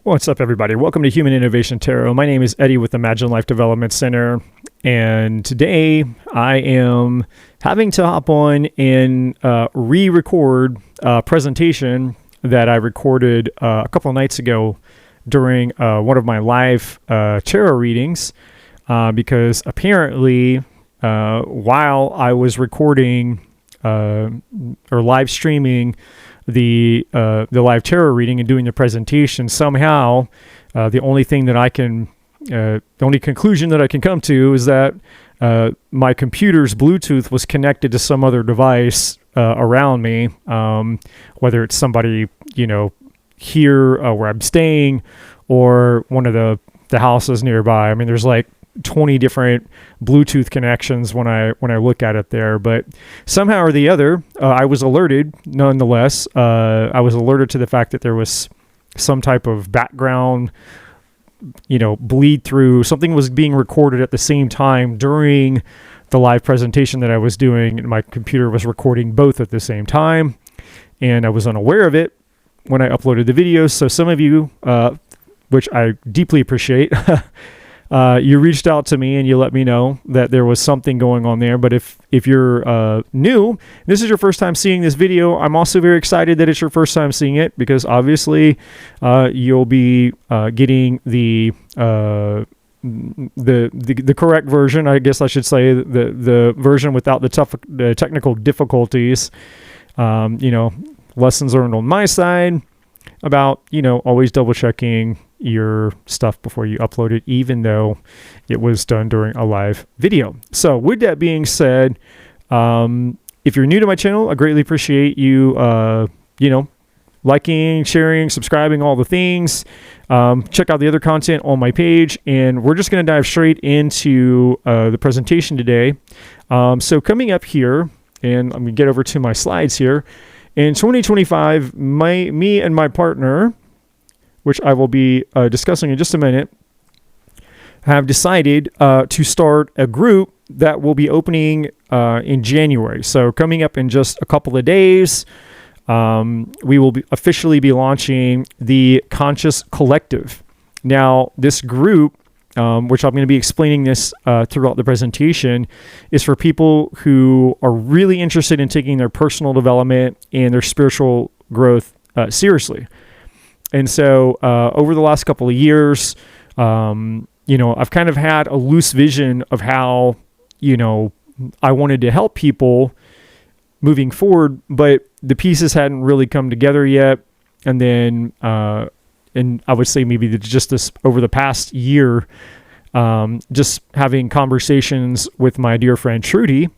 What's up, everybody? Welcome to Human Innovation Tarot. My name is Eddie with the Imagine Life Development Center, and today I am having to hop on and re-record a presentation that I recorded a couple of nights ago during one of my live tarot readings, because apparently while I was recording or live streaming the live tarot reading and doing the presentation, somehow the only conclusion that I can come to is that my computer's Bluetooth was connected to some other device around me, whether it's somebody here where I'm staying or one of the houses nearby. I mean, there's like 20 different Bluetooth connections when I look at it there, but somehow or the other, I was alerted nonetheless. I was alerted to the fact that there was some type of background, bleed through. Something was being recorded at the same time during the live presentation that I was doing, and my computer was recording both at the same time, and I was unaware of it when I uploaded the videos. So some of you, which I deeply appreciate, you reached out to me and you let me know that there was something going on there. But if you're new, this is your first time seeing this video, I'm also very excited that it's your first time seeing it, because obviously you'll be getting the correct version, I guess I should say, the version without the technical difficulties. Lessons learned on my side about always double checking your stuff before you upload it, even though it was done during a live video. So with that being said, if you're new to my channel, I greatly appreciate you liking, sharing, subscribing, all the things. Check out the other content on my page, and we're just going to dive straight into the presentation today. So coming up here, and I'm going to get over to my slides here. In 2025, me and my partner, which I will be discussing in just a minute, have decided to start a group that will be opening in January. So coming up in just a couple of days, we will officially be launching the Conscious Collective. Now, this group, which I'm going to be explaining this throughout the presentation, is for people who are really interested in taking their personal development and their spiritual growth seriously. And so over the last couple of years, I've kind of had a loose vision of how, I wanted to help people moving forward, but the pieces hadn't really come together yet. And then, and I would say maybe just this over the past year, just having conversations with my dear friend Trudi.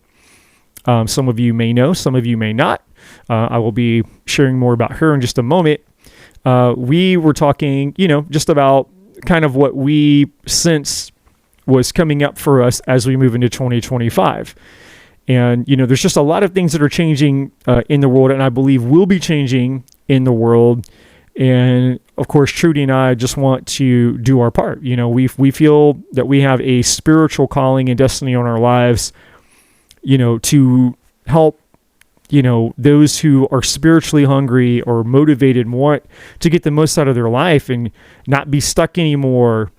Some of you may know, some of you may not. I will be sharing more about her in just a moment. We were talking, just about kind of what we sense was coming up for us as we move into 2025. And, there's just a lot of things that are changing in the world, and I believe will be changing in the world. And of course, Trudi and I just want to do our part. We feel that we have a spiritual calling and destiny on our lives, to help those who are spiritually hungry or motivated and want to get the most out of their life and not be stuck anymore.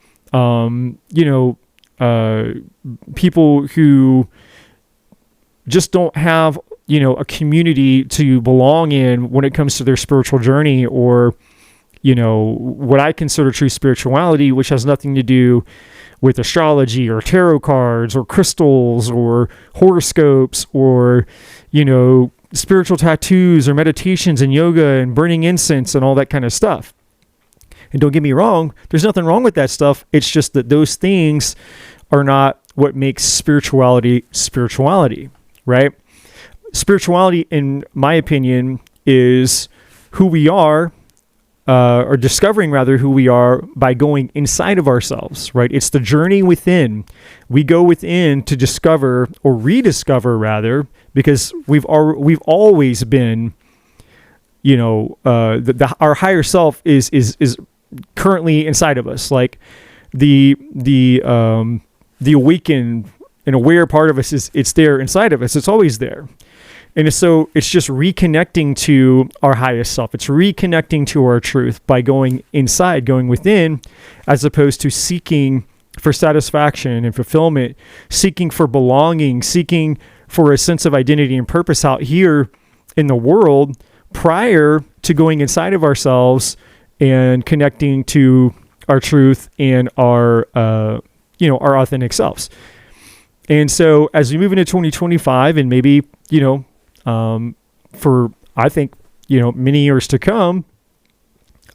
People who just don't have, a community to belong in when it comes to their spiritual journey, or, what I consider true spirituality, which has nothing to do with astrology or tarot cards or crystals or horoscopes or, spiritual tattoos or meditations and yoga and burning incense and all that kind of stuff. And don't get me wrong, there's nothing wrong with that stuff. It's just that those things are not what makes spirituality, right? Spirituality, in my opinion, is who we are, or discovering rather who we are by going inside of ourselves, right? It's the journey within. We go within to discover, or rediscover rather, because we've always been, our higher self is currently inside of us. Like the awakened and aware part of us it's there inside of us. It's always there. And so it's just reconnecting to our highest self. It's reconnecting to our truth by going inside, going within, as opposed to seeking for satisfaction and fulfillment, seeking for belonging, seeking for a sense of identity and purpose out here in the world prior to going inside of ourselves and connecting to our truth and our authentic selves. And so as we move into 2025 and maybe, for, I think, many years to come,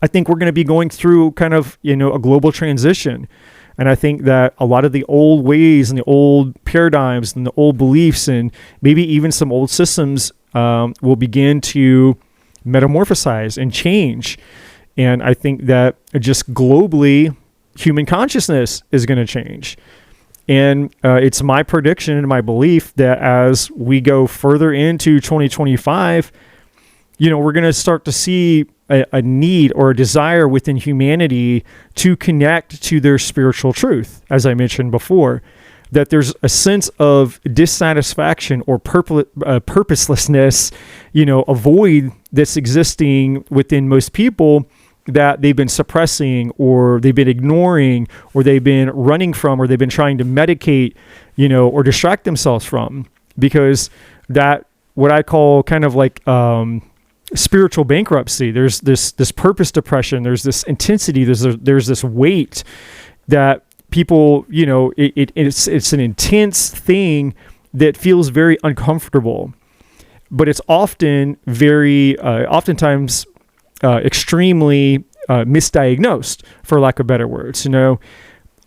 I think we're going to be going through kind of, a global transition. And I think that a lot of the old ways and the old paradigms and the old beliefs and maybe even some old systems will begin to metamorphosize and change. And I think that just globally, human consciousness is going to change. And it's my prediction and my belief that as we go further into 2025, we're going to start to see a need or a desire within humanity to connect to their spiritual truth, as I mentioned before, that there's a sense of dissatisfaction or purposelessness, a void that's existing within most people that they've been suppressing or they've been ignoring or they've been running from or they've been trying to medicate, or distract themselves from, because that what I call kind of like spiritual bankruptcy. There's this purpose depression. There's this intensity. There's this weight that people, it's an intense thing that feels very uncomfortable, but it's often oftentimes extremely misdiagnosed, for lack of better words. A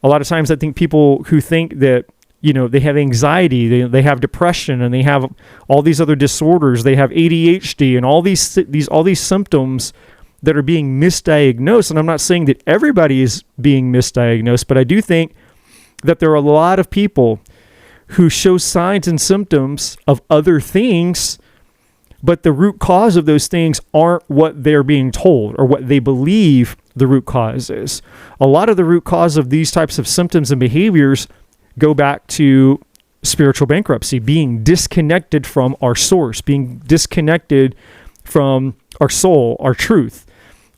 lot of times I think people who think that, they have anxiety, they have depression, and they have all these other disorders, they have ADHD and all these symptoms that are being misdiagnosed. And I'm not saying that everybody is being misdiagnosed, but I do think that there are a lot of people who show signs and symptoms of other things, but the root cause of those things aren't what they're being told or what they believe the root cause is. A lot of the root cause of these types of symptoms and behaviors go back to spiritual bankruptcy, being disconnected from our source, being disconnected from our soul, our truth,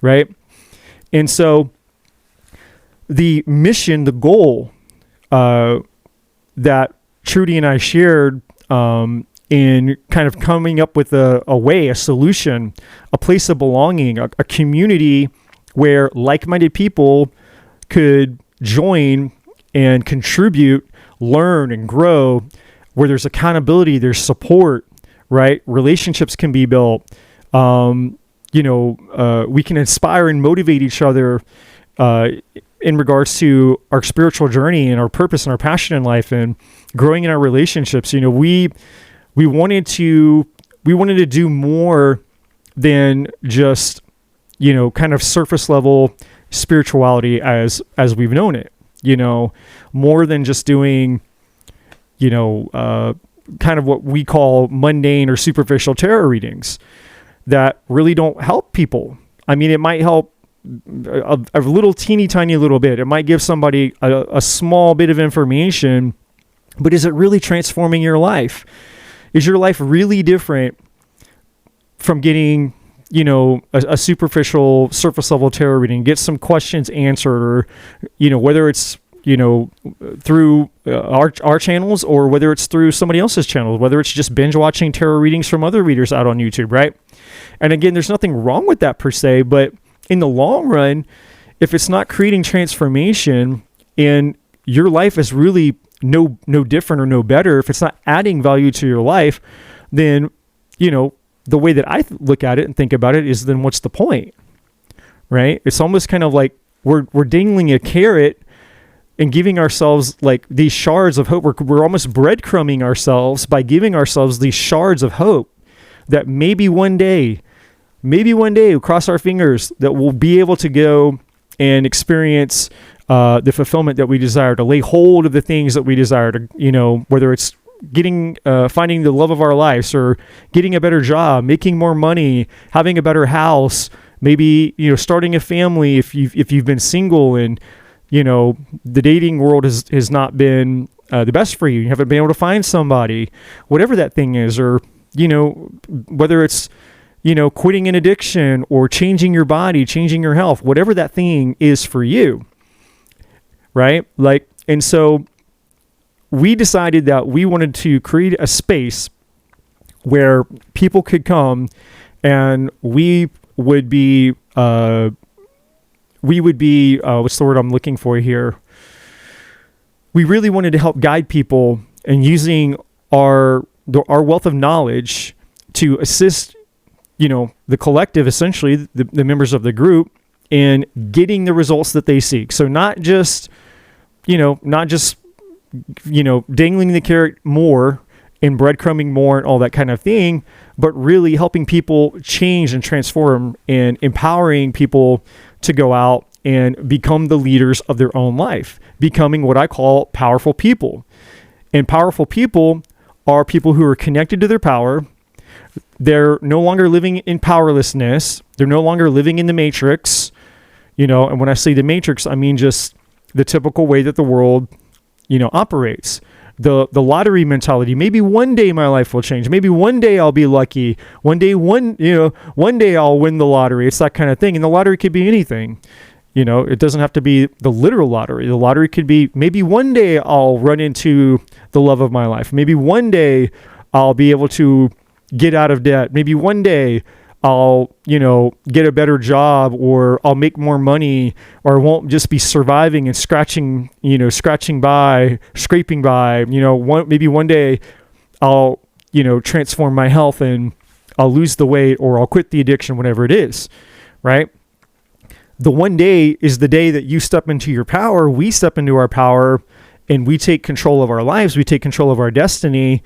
right? And so the mission, the goal that Trudi and I shared in kind of coming up with a solution, a place of belonging, a community where like-minded people could join and contribute, learn and grow, where there's accountability, there's support, right? Relationships can be built. We can inspire and motivate each other in regards to our spiritual journey and our purpose and our passion in life and growing in our relationships. We wanted to do more than just, kind of surface level spirituality as we've known it. More than just doing, kind of what we call mundane or superficial tarot readings that really don't help people. I mean, it might help a little teeny tiny little bit. It might give somebody a small bit of information, but is it really transforming your life? Is your life really different from getting, a superficial surface level tarot reading, get some questions answered, or, whether it's, through our channels or whether it's through somebody else's channels, whether it's just binge watching tarot readings from other readers out on YouTube, right? And again, there's nothing wrong with that per se, but in the long run, if it's not creating transformation and your life is really no different or no better, if it's not adding value to your life, then, the way that I look at it and think about it is, then what's the point, right? It's almost kind of like we're dangling a carrot and giving ourselves like these shards of hope. We're almost breadcrumbing ourselves by giving ourselves these shards of hope that maybe one day, cross our fingers, that we'll be able to go and experience the fulfillment that we desire, to lay hold of the things that we desire, to, whether it's finding the love of our lives, or getting a better job, making more money, having a better house, maybe, starting a family if you've been single and, the dating world has not been the best for you. You haven't been able to find somebody, whatever that thing is, or whether it's, quitting an addiction or changing your body, changing your health, whatever that thing is for you, right? And so we decided that we wanted to create a space where people could come and we would be, what's the word I'm looking for here? We really wanted to help guide people in using our wealth of knowledge to assist, the collective, essentially the members of the group, in getting the results that they seek. So not just dangling the carrot more and breadcrumbing more and all that kind of thing, but really helping people change and transform and empowering people to go out and become the leaders of their own life, becoming what I call powerful people. And powerful people are people who are connected to their power. They're no longer living in powerlessness. They're no longer living in the matrix, and when I say the matrix, I mean just the typical way that the world, operates. The lottery mentality. Maybe one day my life will change. Maybe one day I'll be lucky. One day I'll win the lottery. It's that kind of thing. And the lottery could be anything. It doesn't have to be the literal lottery. The lottery could be, maybe one day I'll run into the love of my life. Maybe one day I'll be able to get out of debt. Maybe one day I'll, get a better job, or I'll make more money, or I won't just be surviving and scraping by. Maybe one day I'll, transform my health and I'll lose the weight, or I'll quit the addiction, whatever it is, right? The one day is the day that you step into your power, we step into our power, and we take control of our lives, we take control of our destiny,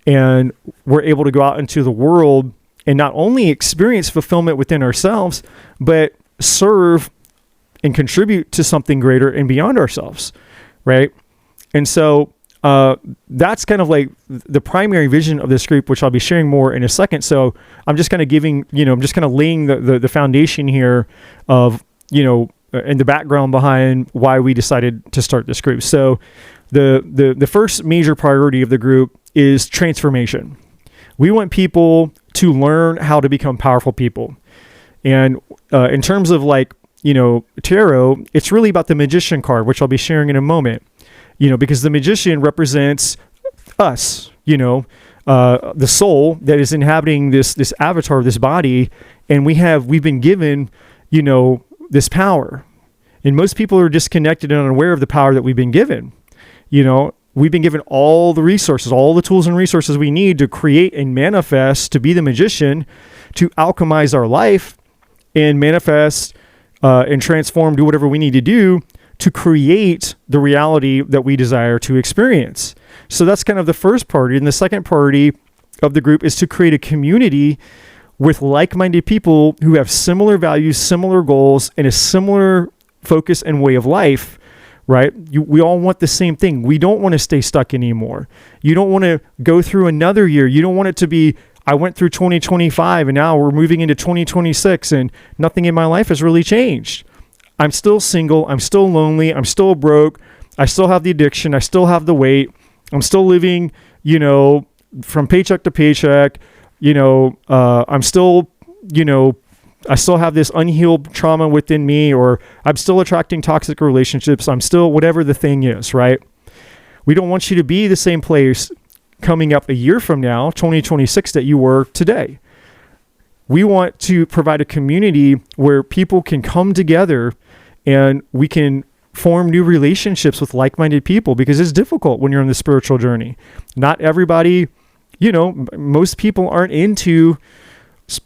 and we're able to go out into the world and not only experience fulfillment within ourselves, but serve and contribute to something greater and beyond ourselves, right? And so that's kind of like the primary vision of this group, which I'll be sharing more in a second. So I'm just kind of laying the foundation here of, and the background behind why we decided to start this group. So the first major priority of the group is transformation. We want people to learn how to become powerful people. And in terms of tarot, it's really about the magician card, which I'll be sharing in a moment, because the magician represents us, the soul that is inhabiting this avatar, this body. And we've been given, this power. And most people are disconnected and unaware of the power that we've been given. We've been given all the resources, all the tools and resources we need to create and manifest, to be the magician, to alchemize our life and manifest and transform, do whatever we need to do to create the reality that we desire to experience. So that's kind of the first priority. And the second priority of the group is to create a community with like-minded people who have similar values, similar goals, and a similar focus and way of life. Right? We all want the same thing. We don't want to stay stuck anymore. You don't want to go through another year. You don't want it to be, I went through 2025 and now we're moving into 2026 and nothing in my life has really changed. I'm still single. I'm still lonely. I'm still broke. I still have the addiction. I still have the weight. I'm still living, from paycheck to paycheck. I'm still, I still have this unhealed trauma within me, or I'm still attracting toxic relationships. I'm still whatever the thing is, right? We don't want you to be the same place coming up a year from now, 2026, that you were today. We want to provide a community where people can come together and we can form new relationships with like-minded people, because it's difficult when you're on the spiritual journey. Not everybody, most people aren't into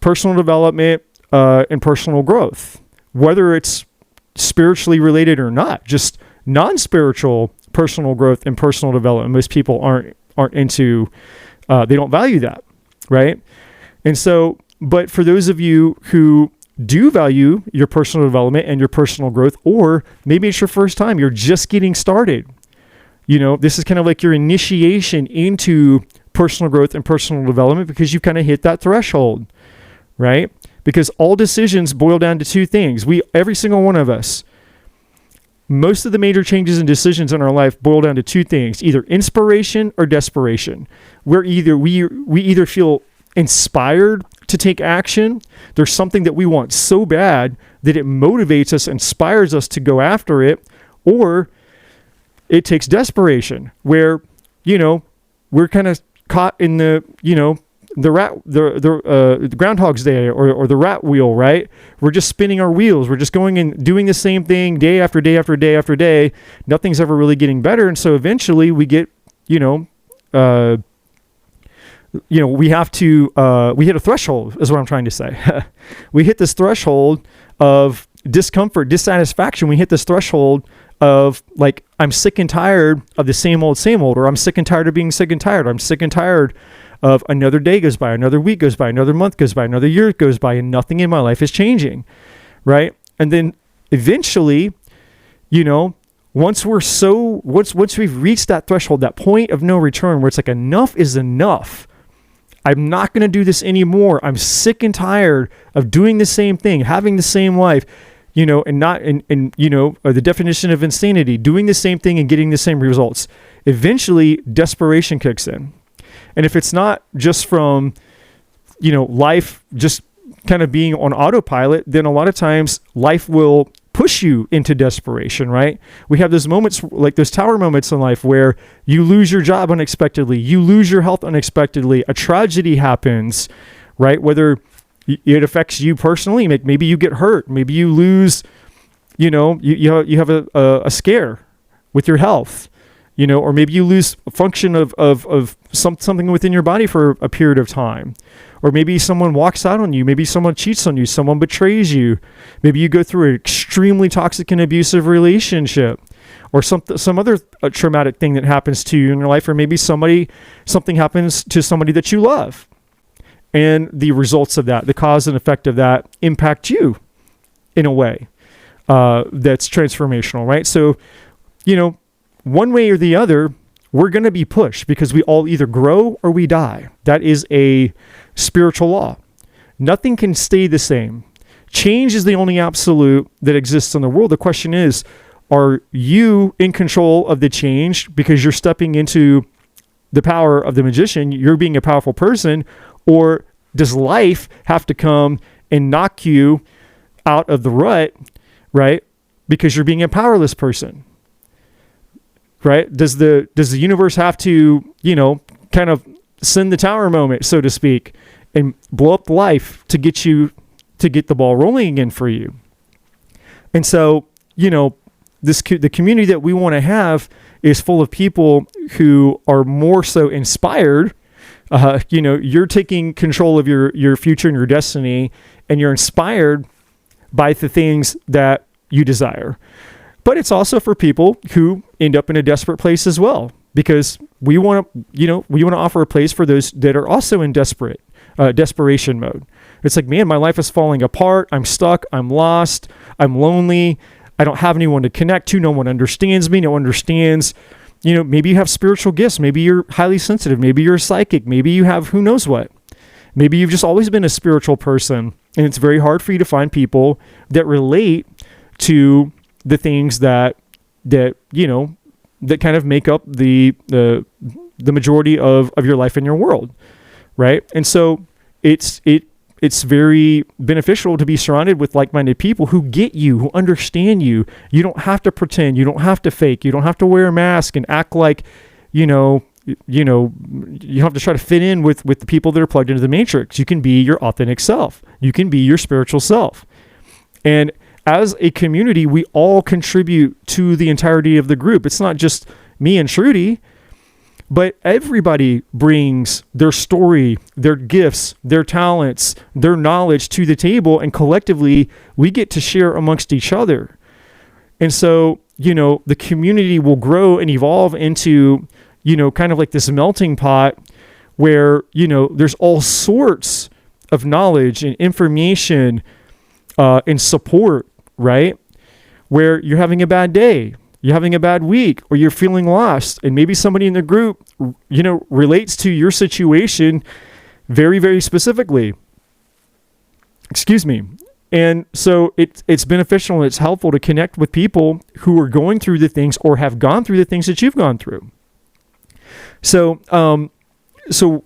personal development, and personal growth, whether it's spiritually related or not. Just non-spiritual personal growth and personal development, most people aren't into. They don't value that, right? And so, but for those of you who do value your personal development and your personal growth, or maybe it's your first time, you're just getting started. This is kind of like your initiation into personal growth and personal development, because you kind of hit that threshold, right? Because all decisions boil down to two things. Every single one of us, most of the major changes and decisions in our life boil down to two things: either inspiration or desperation. We either feel inspired to take action. There's something that we want so bad that it motivates us, inspires us to go after it. Or it takes desperation where, we're kind of caught in the Groundhog's Day or the rat wheel, right? We're just spinning our wheels. We're just going and doing the same thing day after day after day after day. Nothing's ever really getting better. And so eventually we get, we have to, we hit a threshold is what I'm trying to say. We hit this threshold of discomfort, dissatisfaction. We hit this threshold of like, I'm sick and tired of the same old, or I'm sick and tired of being sick and tired. I'm sick and tired of another day goes by, another week goes by, another month goes by, another year goes by, and nothing in my life is changing, right? And then eventually, once we've reached that threshold, that point of no return where it's like enough is enough. I'm not going to do this anymore. I'm sick and tired of doing the same thing, having the same life, and not, the definition of insanity, doing the same thing and getting the same results. Eventually, desperation kicks in. And if it's not just from, life just kind of being on autopilot, then a lot of times life will push you into desperation, right? We have those moments, like those tower moments in life where you lose your job unexpectedly, you lose your health unexpectedly, a tragedy happens, right? Whether it affects you personally, maybe you get hurt, maybe you lose, you have a scare with your health, or maybe you lose a function of something within your body for a period of time. Or maybe someone walks out on you. Maybe someone cheats on you. Someone betrays you. Maybe you go through an extremely toxic and abusive relationship, or some other traumatic thing that happens to you in your life. Or maybe something happens to somebody that you love, and the results of that, the cause and effect of that, impact you in a way that's transformational, right? So, one way or the other, we're going to be pushed because we all either grow or we die. That is a spiritual law. Nothing can stay the same. Change is the only absolute that exists in the world. The question is, are you in control of the change because you're stepping into the power of the magician? You're being a powerful person, or does life have to come and knock you out of the rut, right? Because you're being a powerless person. Right? Does the universe have to, kind of send the tower moment, so to speak, and blow up life to get the ball rolling again for you? And so, the community that we want to have is full of people who are more so inspired. You're taking control of your future and your destiny, and you're inspired by the things that you desire. But it's also for people who end up in a desperate place as well, because we want to offer a place for those that are also in desperation mode. It's like, man, my life is falling apart. I'm stuck. I'm lost. I'm lonely. I don't have anyone to connect to. No one understands me. No one understands. Maybe you have spiritual gifts. Maybe you're highly sensitive. Maybe you're psychic. Maybe you have who knows what. Maybe you've just always been a spiritual person, and it's very hard for you to find people that relate to the things that kind of make up the majority of your life in your world, right? And so it's very beneficial to be surrounded with like-minded people who get you, who understand you. You don't have to pretend. You don't have to fake. You don't have to wear a mask and act like, you have to try to fit in with the people that are plugged into the matrix. You can be your authentic self. You can be your spiritual self. And as a community, we all contribute to the entirety of the group. It's not just me and Trudi, but everybody brings their story, their gifts, their talents, their knowledge to the table, and collectively we get to share amongst each other. And so, the community will grow and evolve into, kind of like this melting pot where, there's all sorts of knowledge and information and support, right? Where you're having a bad day, you're having a bad week, or you're feeling lost, and maybe somebody in the group, relates to your situation very, very specifically. Excuse me. And so it's beneficial and it's helpful to connect with people who are going through the things or have gone through the things that you've gone through. So we're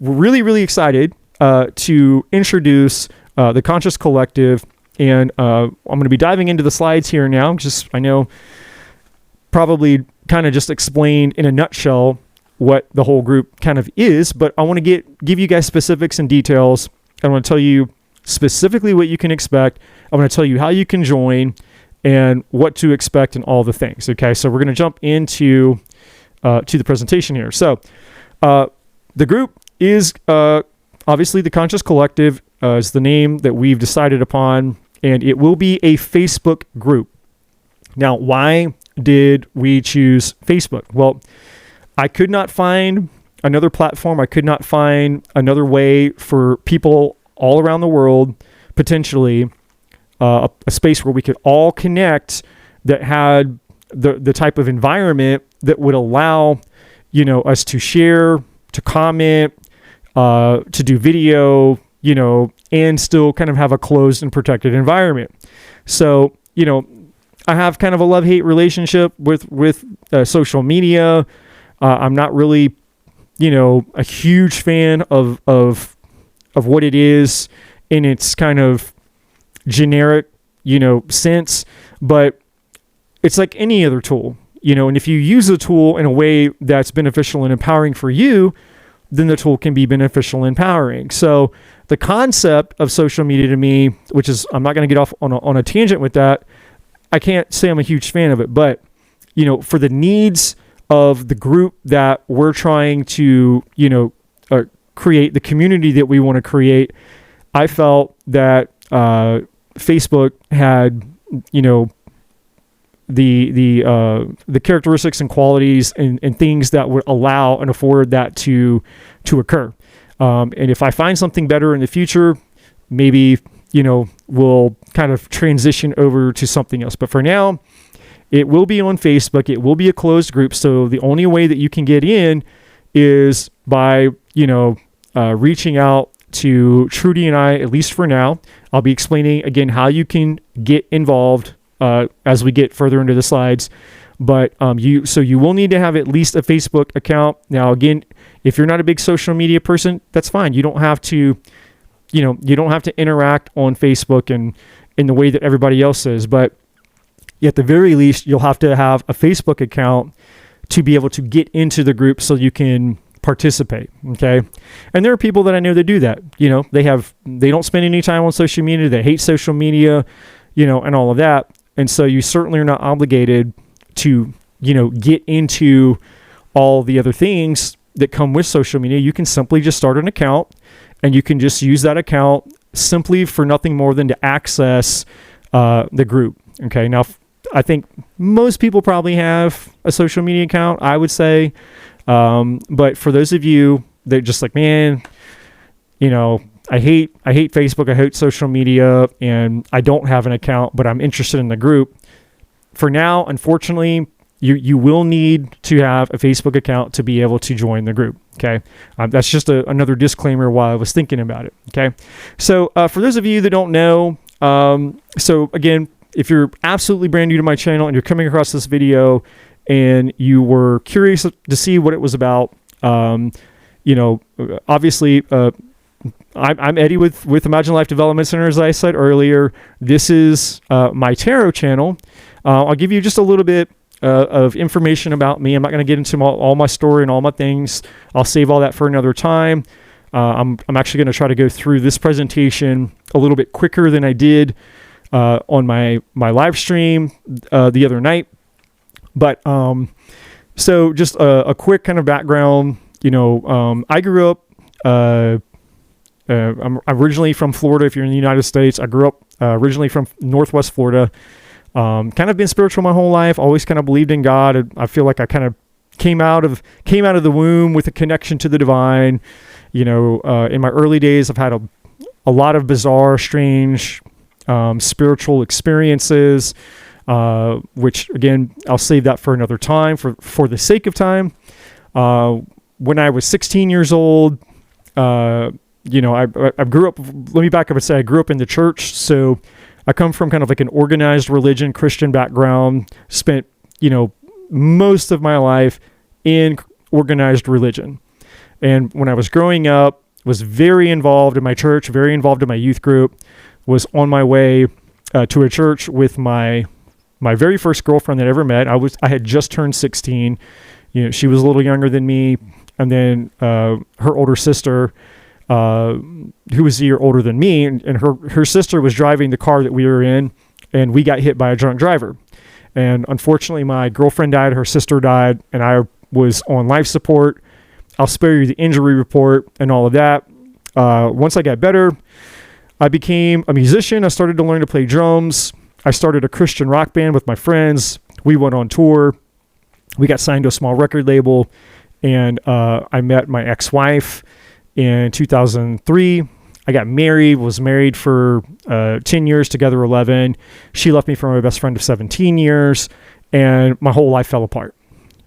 really, really excited to introduce the Conscious Collective. And I'm going to be diving into the slides here now. I know probably kind of just explained in a nutshell what the whole group kind of is, but I want to give you guys specifics and details. I want to tell you specifically what you can expect. I want to tell you how you can join and what to expect and all the things. Okay, so we're going to jump into to the presentation here. So the group is obviously the Conscious Collective is the name that we've decided upon, and it will be a Facebook group. Now, why did we choose Facebook? Well, I could not find another platform. I could not find another way for people all around the world, potentially, a space where we could all connect that had the type of environment that would allow, us to share, to comment, to do video, and still kind of have a closed and protected environment. So, I have kind of a love-hate relationship with social media. I'm not really, a huge fan of what it is in its kind of generic, sense, but it's like any other tool, and if you use a tool in a way that's beneficial and empowering for you, then the tool can be beneficial and empowering. So the concept of social media to me, which is, I'm not going to get off on a tangent with that. I can't say I'm a huge fan of it, but, for the needs of the group that we're trying to, create, the community that we want to create, I felt that Facebook had, the characteristics and qualities and things that would allow and afford that to occur. And if I find something better in the future, maybe, we'll kind of transition over to something else. But for now, it will be on Facebook. It will be a closed group. So the only way that you can get in is by, reaching out to Trudi and I, at least for now. I'll be explaining again how you can get involved as we get further into the slides. But you will need to have at least a Facebook account. Now, again, if you're not a big social media person, that's fine. You don't have to, interact on Facebook and in the way that everybody else is. But at the very least, you'll have to have a Facebook account to be able to get into the group so you can participate. Okay. And there are people that I know that do that. They don't spend any time on social media. They hate social media, and all of that. And so you certainly are not obligated to, get into all the other things that come with social media. You can simply just start an account, and you can just use that account simply for nothing more than to access the group. Okay. Now, I think most people probably have a social media account, I would say. But for those of you that just like, man, I hate Facebook, I hate social media, and I don't have an account, but I'm interested in the group. For now, unfortunately, you will need to have a Facebook account to be able to join the group. Okay. That's just another disclaimer while I was thinking about it. Okay. So, for those of you that don't know, so again, if you're absolutely brand new to my channel and you're coming across this video and you were curious to see what it was about, obviously, I'm Eddie with Imagine Life Development Center, as I said earlier. This is my tarot channel. I'll give you just a little bit of information about me. I'm not going to get into all my story and all my things. I'll save all that for another time. I'm actually going to try to go through this presentation a little bit quicker than I did on my live stream the other night. But so just a quick kind of background. I grew up. I'm originally from Florida. If you're in the United States, I grew up originally from Northwest Florida. Kind of been spiritual my whole life. Always kind of believed in God. I feel like I kind of came out of the womb with a connection to the divine. In my early days, I've had a lot of bizarre, strange, spiritual experiences. Which again, I'll save that for another time for the sake of time. When I was 16 years old, I grew up, let me back up and say I grew up in the church. So I come from kind of like an organized religion, Christian background, spent, most of my life in organized religion. And when I was growing up, was very involved in my church, very involved in my youth group, was on my way to a church with my very first girlfriend that I ever met. I had just turned 16. She was a little younger than me. And then her older sister, who was a year older than me, and her sister was driving the car that we were in, and we got hit by a drunk driver. And unfortunately, my girlfriend died, her sister died, and I was on life support. I'll spare you the injury report and all of that. Once I got better, I became a musician. I started to learn to play drums. I started a Christian rock band with my friends. We went on tour. We got signed to a small record label. And I met my ex-wife in 2003. I got married, was married for 10 years, together 11. She left me for my best friend of 17 years, and my whole life fell apart.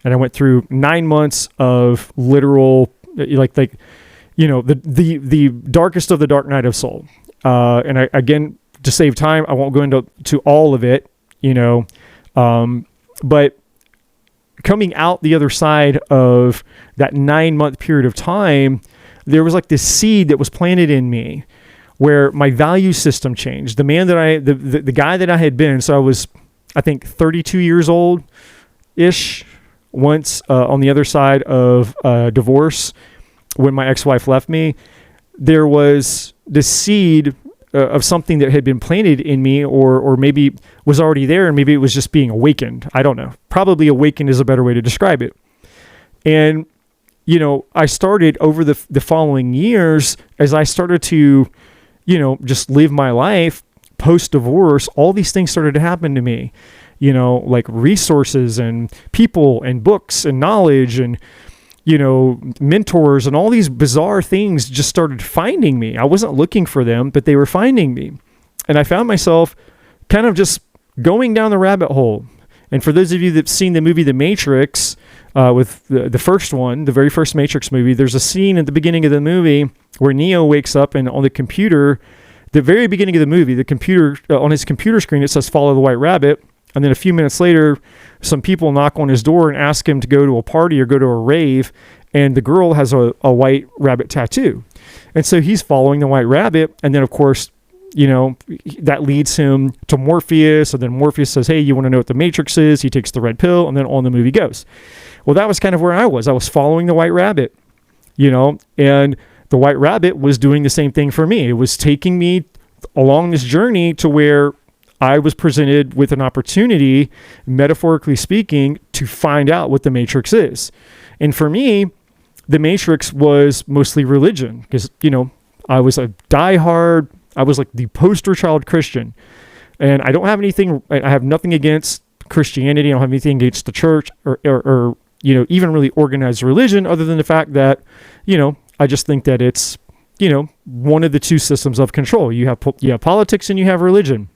And I went through 9 months of literal, the darkest of the dark night of soul. And I, again, to save time, I won't go into all of it, but coming out the other side of that 9-month period of time, there was like this seed that was planted in me where my value system changed. The man that the guy that I had been, so I was, I think 32 years old ish once on the other side of divorce when my ex-wife left me. There was this seed of something that had been planted in me, or maybe was already there, and maybe it was just being awakened. I don't know. Probably awakened is a better way to describe it. And, I started over the following years, as I started to, just live my life post-divorce, all these things started to happen to me, like resources and people and books and knowledge and, mentors and all these bizarre things just started finding me. I wasn't looking for them, but they were finding me. And I found myself kind of just going down the rabbit hole. And for those of you that've seen the movie The Matrix, with the first one, the very first Matrix movie, there's a scene at the beginning of the movie where Neo wakes up, and on the computer, the very beginning of the movie, the computer, on his computer screen, it says follow the white rabbit. And then a few minutes later, some people knock on his door and ask him to go to a party or go to a rave. And the girl has a white rabbit tattoo. And so he's following the white rabbit. And then, of course, that leads him to Morpheus. And then Morpheus says, hey, you want to know what the Matrix is? He takes the red pill, and then on the movie goes. Well, that was kind of where I was. I was following the white rabbit, and the white rabbit was doing the same thing for me. It was taking me along this journey to where I was presented with an opportunity, metaphorically speaking, to find out what the Matrix is. And for me, the Matrix was mostly religion because, I was a diehard, I was like the poster child Christian. And I don't have anything, I have nothing against Christianity. I don't have anything against the church or even really organized religion, other than the fact that, I just think that it's, one of the two systems of control. You have politics and you have religion.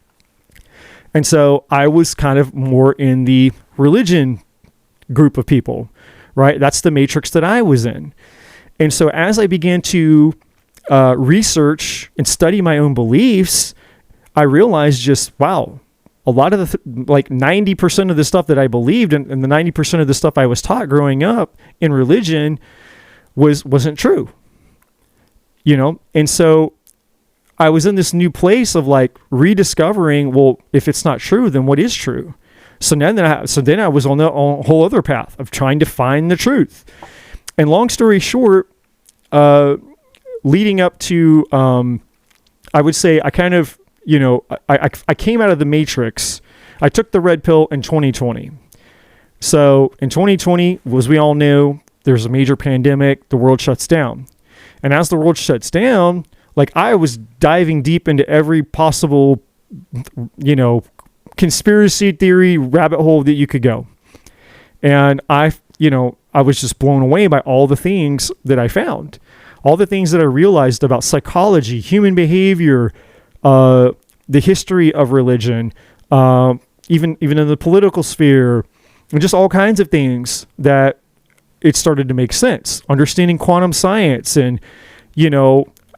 And so I was kind of more in the religion group of people, right? That's the matrix that I was in. And so as I began to research and study my own beliefs, I realized just, wow, a lot of 90% of the stuff that I believed and the 90% of the stuff I was taught growing up in religion wasn't true, And so I was in this new place of rediscovering, well, if it's not true, then what is true? So then I was on a whole other path of trying to find the truth. And long story short, leading up to, I would say I kind of, I came out of the matrix. I took the red pill in 2020. So in 2020, as we all knew, there's a major pandemic, the world shuts down. And as the world shuts down, I was diving deep into every possible, conspiracy theory rabbit hole that you could go. And I was just blown away by all the things that I found, all the things that I realized about psychology, human behavior, the history of religion, even in the political sphere, and just all kinds of things that it started to make sense. Understanding quantum science and,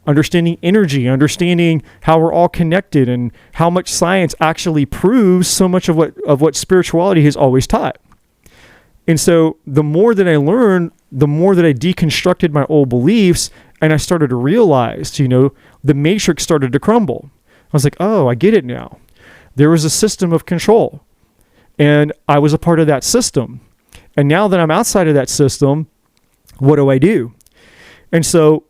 understanding energy, understanding how we're all connected and how much science actually proves so much of what spirituality has always taught. And so the more that I learned, the more that I deconstructed my old beliefs, and I started to realize, you know, the matrix started to crumble. I was like, oh, I get it now. There was a system of control, and I was a part of that system. And now that I'm outside of that system, what do I do? And so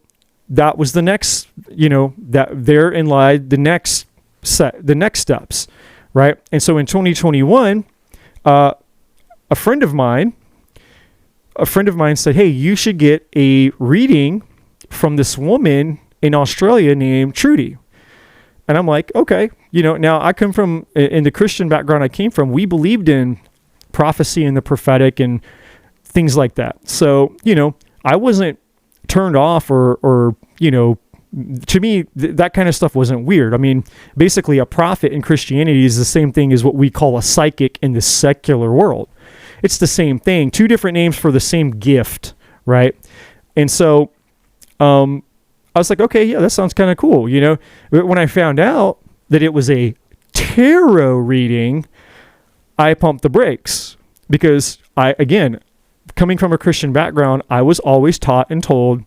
that was the next, you know, that therein lied the next steps, right? And so in 2021, a friend of mine said, hey, you should get a reading from this woman in Australia named Trudi. And I'm like, okay, you know, now I come from, in the Christian background I came from, we believed in prophecy and the prophetic and things like that. So, you know, I wasn't turned off or you know, to me, that kind of stuff wasn't weird. I mean, basically a prophet in Christianity is the same thing as what we call a psychic in the secular world. It's the same thing, two different names for the same gift, right? And so I was like, okay, yeah, that sounds kind of cool, you know? But when I found out that it was a tarot reading, I pumped the brakes because again, coming from a Christian background, I was always taught and told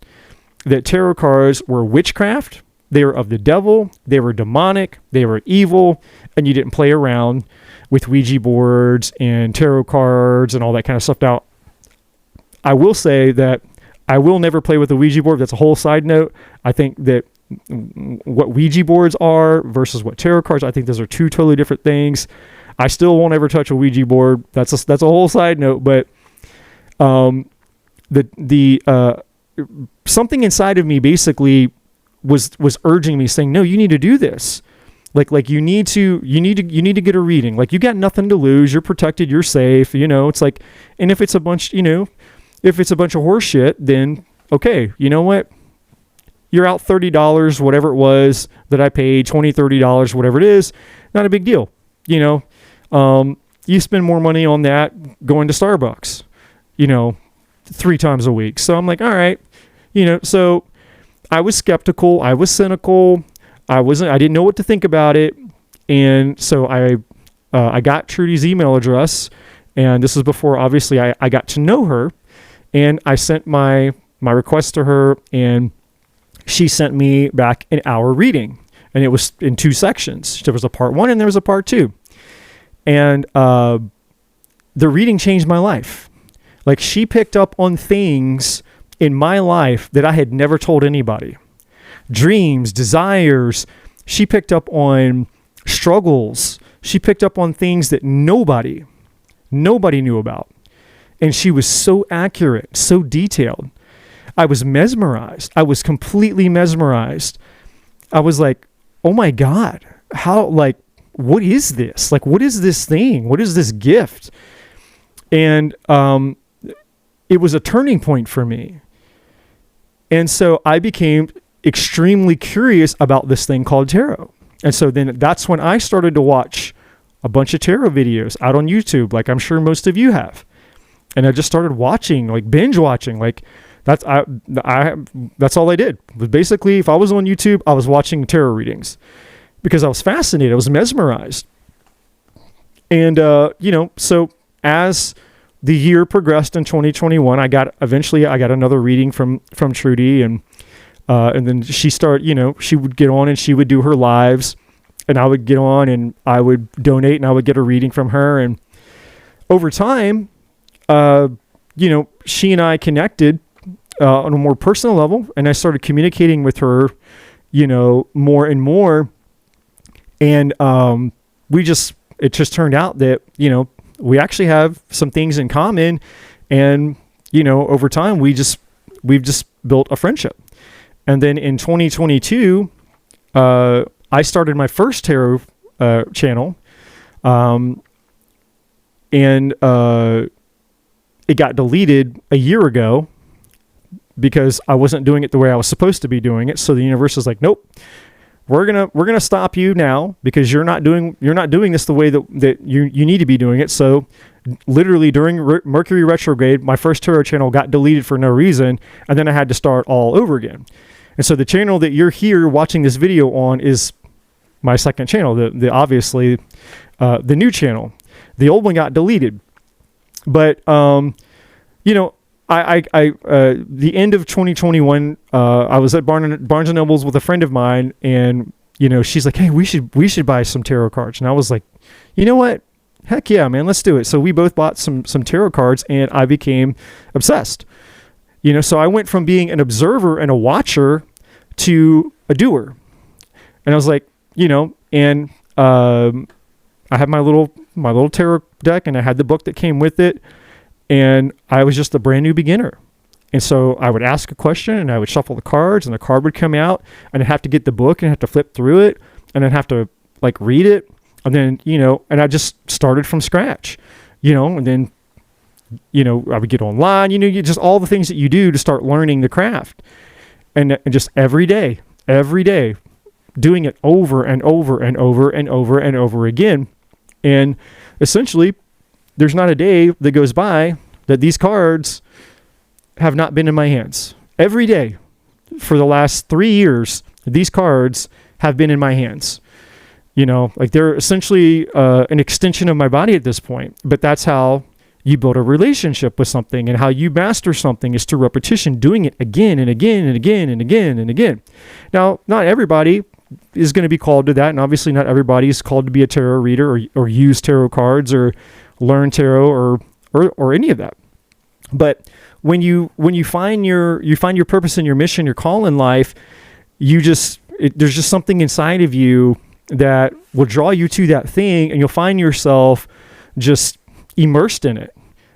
that tarot cards were witchcraft, they were of the devil, they were demonic, they were evil, and you didn't play around with Ouija boards and tarot cards and all that kind of stuff. Now, I will say that I will never play with a Ouija board. That's a whole side note. I think that what Ouija boards are versus what tarot cards, I think those are two totally different things. I still won't ever touch a Ouija board. That's a whole side note, but something inside of me basically was urging me, saying, no, you need to do this. Like you need to get a reading. Like, you got nothing to lose. You're protected. You're safe. You know, it's like, and if it's a bunch, you know, if it's a bunch of horse shit, then okay, you know what? You're out $30, whatever it was that I paid, $20, $30, whatever it is, not a big deal. You know, you spend more money on that going to Starbucks, you know, 3 times a week. So I'm like, all right, you know, so I was skeptical. I was cynical. I didn't know what to think about it. And so I got Trudy's email address, and this was before, obviously, I got to know her, and I sent my request to her, and she sent me back an hour reading, and it was in 2 sections. There was a part 1 and there was a part 2. And the reading changed my life. Like, she picked up on things in my life that I had never told anybody. Dreams, desires. She picked up on struggles. She picked up on things that nobody knew about. And she was so accurate, so detailed. I was mesmerized. I was completely mesmerized. I was like, oh my God, how, like, what is this? Like, what is this thing? What is this gift? And it was a turning point for me. And so I became extremely curious about this thing called tarot. And so then that's when I started to watch a bunch of tarot videos out on YouTube, like I'm sure most of you have. And I just started watching, like binge watching, like that's all I did. Was basically, if I was on YouTube, I was watching tarot readings because I was fascinated. I was mesmerized. And, you know, so as the year progressed in 2021, I got another reading from Trudi, and then she would get on and she would do her lives, and I would get on and I would donate and I would get a reading from her. And over time, she and I connected on a more personal level, and I started communicating with her, more and more. And it just turned out that, we actually have some things in common, and, over time we've just built a friendship. And then in 2022, I started my first tarot channel, and it got deleted a year ago because I wasn't doing it the way I was supposed to be doing it. So the universe is like, nope, we're gonna stop you now because you're not doing this the way that you need to be doing it. So literally during Mercury retrograde, my first tarot channel got deleted for no reason, and then I had to start all over again. And so the channel that you're here watching this video on is my second channel, the obviously the new channel. The old one got deleted, but you know, the end of 2021, I was at Barnes and Nobles with a friend of mine, and you know, she's like, "Hey, we should buy some tarot cards." And I was like, "You know what? Heck yeah, man, let's do it." So we both bought some tarot cards, and I became obsessed. You know, so I went from being an observer and a watcher to a doer. And I was like, you know, and I had my little tarot deck, and I had the book that came with it, and I was just a brand new beginner. And so I would ask a question, and I would shuffle the cards, and the card would come out, and I'd have to get the book, and I'd have to flip through it, and I'd have to like read it, and then, you know, and I just started from scratch, you know, and then, you know, I would get online, you know, just all the things that you do to start learning the craft, and just every day, doing it over and over and over and over and over again. And essentially, there's not a day that goes by that these cards have not been in my hands. Every day for the last 3 years, these cards have been in my hands. You know, like they're essentially an extension of my body at this point. But that's how you build a relationship with something, and how you master something is through repetition, doing it again and again and again and again and again. Now, not everybody is going to be called to that, and obviously not everybody is called to be a tarot reader or use tarot cards or learn tarot or any of that. But when you find your purpose and your mission, your call in life, there's just something inside of you that will draw you to that thing, and you'll find yourself just immersed in it,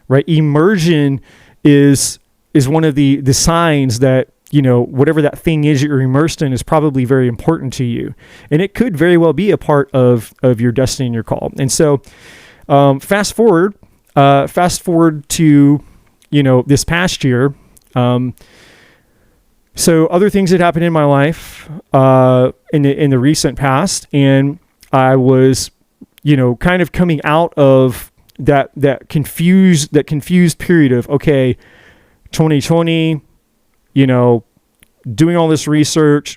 right? Immersion is one of the signs that, you know, whatever that thing is you're immersed in is probably very important to you, and it could very well be a part of your destiny and your call. And so, fast forward to, you know, this past year. So other things that happened in my life in the recent past, and I was, you know, kind of coming out of that confused period of, okay, 2020, you know, doing all this research,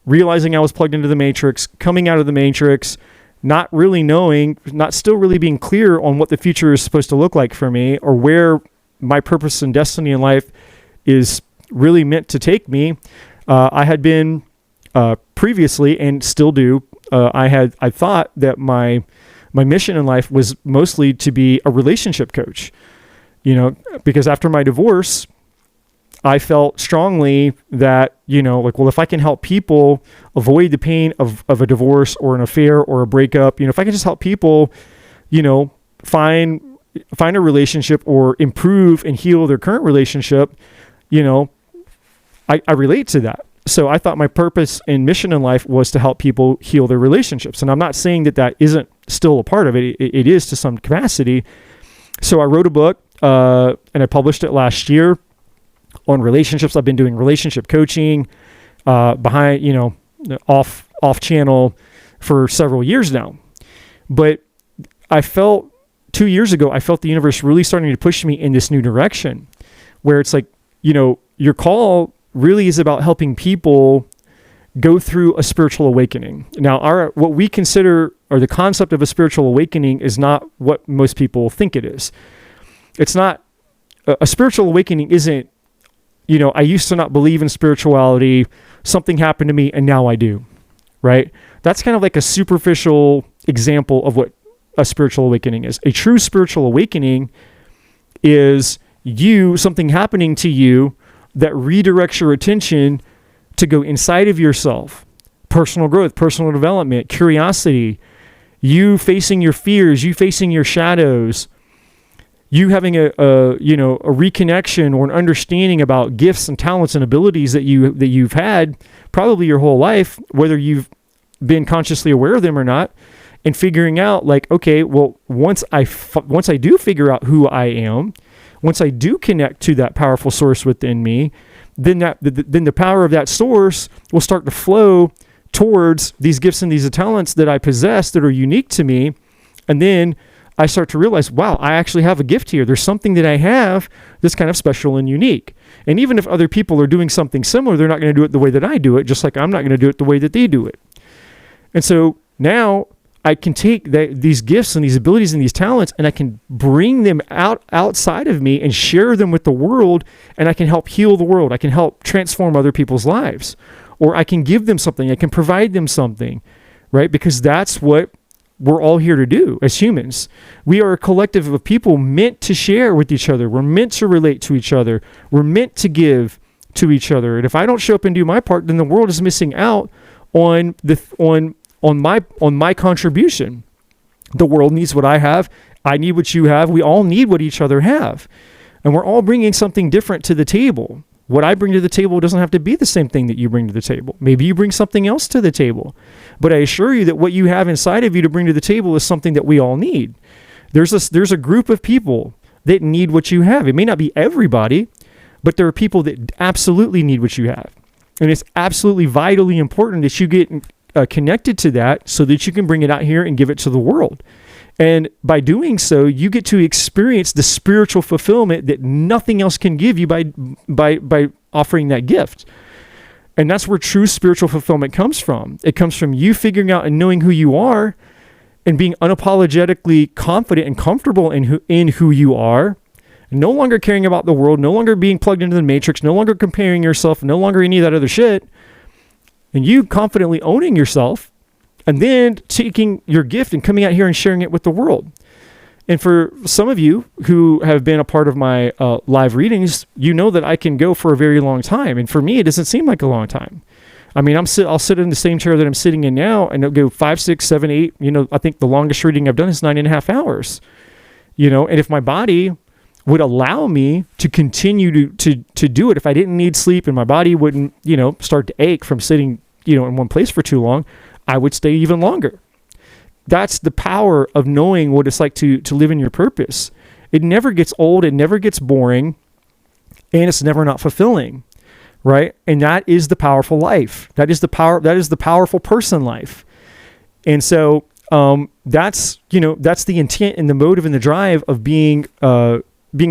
realizing I was plugged into the matrix, coming out of the matrix, not really knowing, not still really being clear on what the future is supposed to look like for me, or where my purpose and destiny in life is really meant to take me. I had been previously, and still do, I thought that my mission in life was mostly to be a relationship coach, you know, because after my divorce, I felt strongly that, you know, like, well, if I can help people avoid the pain of a divorce or an affair or a breakup, you know, if I can just help people, you know, find a relationship or improve and heal their current relationship, you know, I relate to that. So I thought my purpose and mission in life was to help people heal their relationships. And I'm not saying that isn't still a part of it. It is to some capacity. So I wrote a book and I published it last year on relationships. I've been doing relationship coaching behind, you know, off channel for several years now. But I felt 2 years ago, I felt the universe really starting to push me in this new direction, where it's like, you know, your call really is about helping people go through a spiritual awakening. Now, what we consider, or the concept of a spiritual awakening, is not what most people think it is. It's not, a spiritual awakening isn't, you know, I used to not believe in spirituality, something happened to me, and now I do, right? That's kind of like a superficial example of what a spiritual awakening is. A true spiritual awakening is something happening to you that redirects your attention to go inside of yourself. Personal growth, personal development, curiosity, you facing your fears, you facing your shadows, you having a reconnection or an understanding about gifts and talents and abilities that you've had probably your whole life, whether you've been consciously aware of them or not, and figuring out, like, okay, well, once I do figure out who I am, once I do connect to that powerful source within me, then the power of that source will start to flow towards these gifts and these talents that I possess that are unique to me. And then I start to realize, wow, I actually have a gift here. There's something that I have that's kind of special and unique. And even if other people are doing something similar, they're not going to do it the way that I do it, just like I'm not going to do it the way that they do it. And so now I can take these gifts and these abilities and these talents, and I can bring them outside of me and share them with the world, and I can help heal the world. I can help transform other people's lives, or I can give them something. I can provide them something, right? Because that's what we're all here to do as humans. We are a collective of people meant to share with each other. We're meant to relate to each other. We're meant to give to each other. And if I don't show up and do my part, then the world is missing out on my contribution. The world needs what I have. I need what you have. We all need what each other have. And we're all bringing something different to the table. What I bring to the table doesn't have to be the same thing that you bring to the table. Maybe you bring something else to the table. But I assure you that what you have inside of you to bring to the table is something that we all need. There's a group of people that need what you have. It may not be everybody, but there are people that absolutely need what you have. And it's absolutely vitally important that you get connected to that so that you can bring it out here and give it to the world. And by doing so, you get to experience the spiritual fulfillment that nothing else can give you by offering that gift. And that's where true spiritual fulfillment comes from. It comes from you figuring out and knowing who you are and being unapologetically confident and comfortable in who you are, no longer caring about the world, no longer being plugged into the matrix, no longer comparing yourself, no longer any of that other shit, and you confidently owning yourself, and then taking your gift and coming out here and sharing it with the world. And for some of you who have been a part of my live readings, you know that I can go for a very long time. And for me, it doesn't seem like a long time. I mean, I'll sit in the same chair that I'm sitting in now, and it'll go 5, 6, 7, 8. I think the longest reading I've done is 9.5 hours. And if my body would allow me to continue to do it, if I didn't need sleep and my body wouldn't, start to ache from sitting, in one place for too long, I would stay even longer. That's the power of knowing what it's like to live in your purpose. It never gets old. It never gets boring, and it's never not fulfilling, right? And that is the powerful life. That is the powerful person life. And so that's the intent and the motive and the drive of being a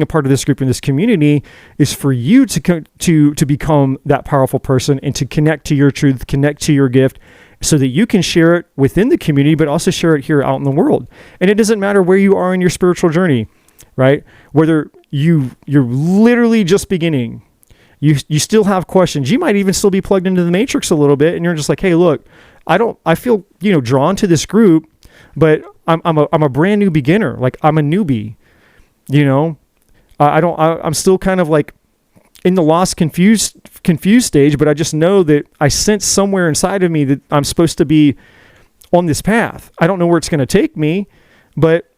part of this group and this community, is for you to become that powerful person and to connect to your truth, connect to your gift, so that you can share it within the community, but also share it here out in the world. And it doesn't matter where you are in your spiritual journey, right? Whether you're literally just beginning, you still have questions. You might even still be plugged into the matrix a little bit, and you're just like, hey, look, I feel drawn to this group, but I'm a brand new beginner. Like, I'm a newbie. I'm still kind of like in the lost, confused stage, but I just know that I sense somewhere inside of me that I'm supposed to be on this path. I don't know where it's going to take me, but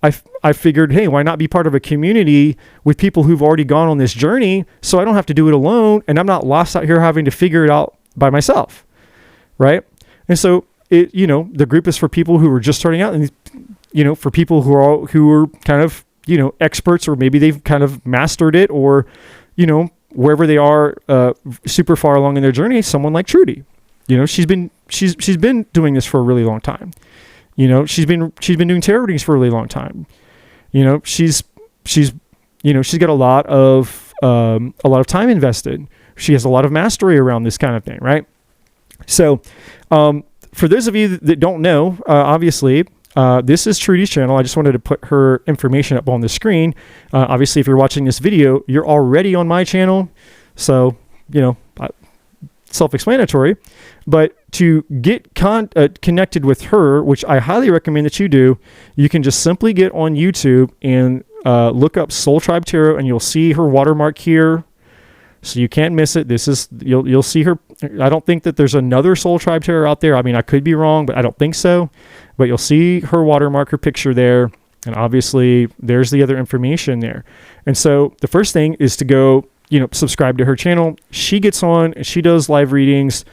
I figured, hey, why not be part of a community with people who've already gone on this journey, so I don't have to do it alone, and I'm not lost out here having to figure it out by myself, right? And so the group is for people who are just starting out, and for people who are kind of experts, or maybe they've kind of mastered it, or wherever they are super far along in their journey. Someone like Trudi, she's been doing this for a really long time. She's been doing tarot readings for a really long time. She's got a lot of time invested. She has a lot of mastery around this kind of thing, right? So for those of you that don't know, obviously, this is Trudi's channel. I just wanted to put her information up on the screen. Obviously, if you're watching this video, you're already on my channel. So, self-explanatory. But to get connected with her, which I highly recommend that you do, you can just simply get on YouTube and look up Soul Tribe Tarot, and you'll see her watermark here. So you can't miss it. You'll see her. I don't think that there's another Soul Tribe Tarot out there. I mean, I could be wrong, but I don't think so. But you'll see her watermark, her picture there. And obviously there's the other information there. And so the first thing is to go, subscribe to her channel. She gets on and she does live readings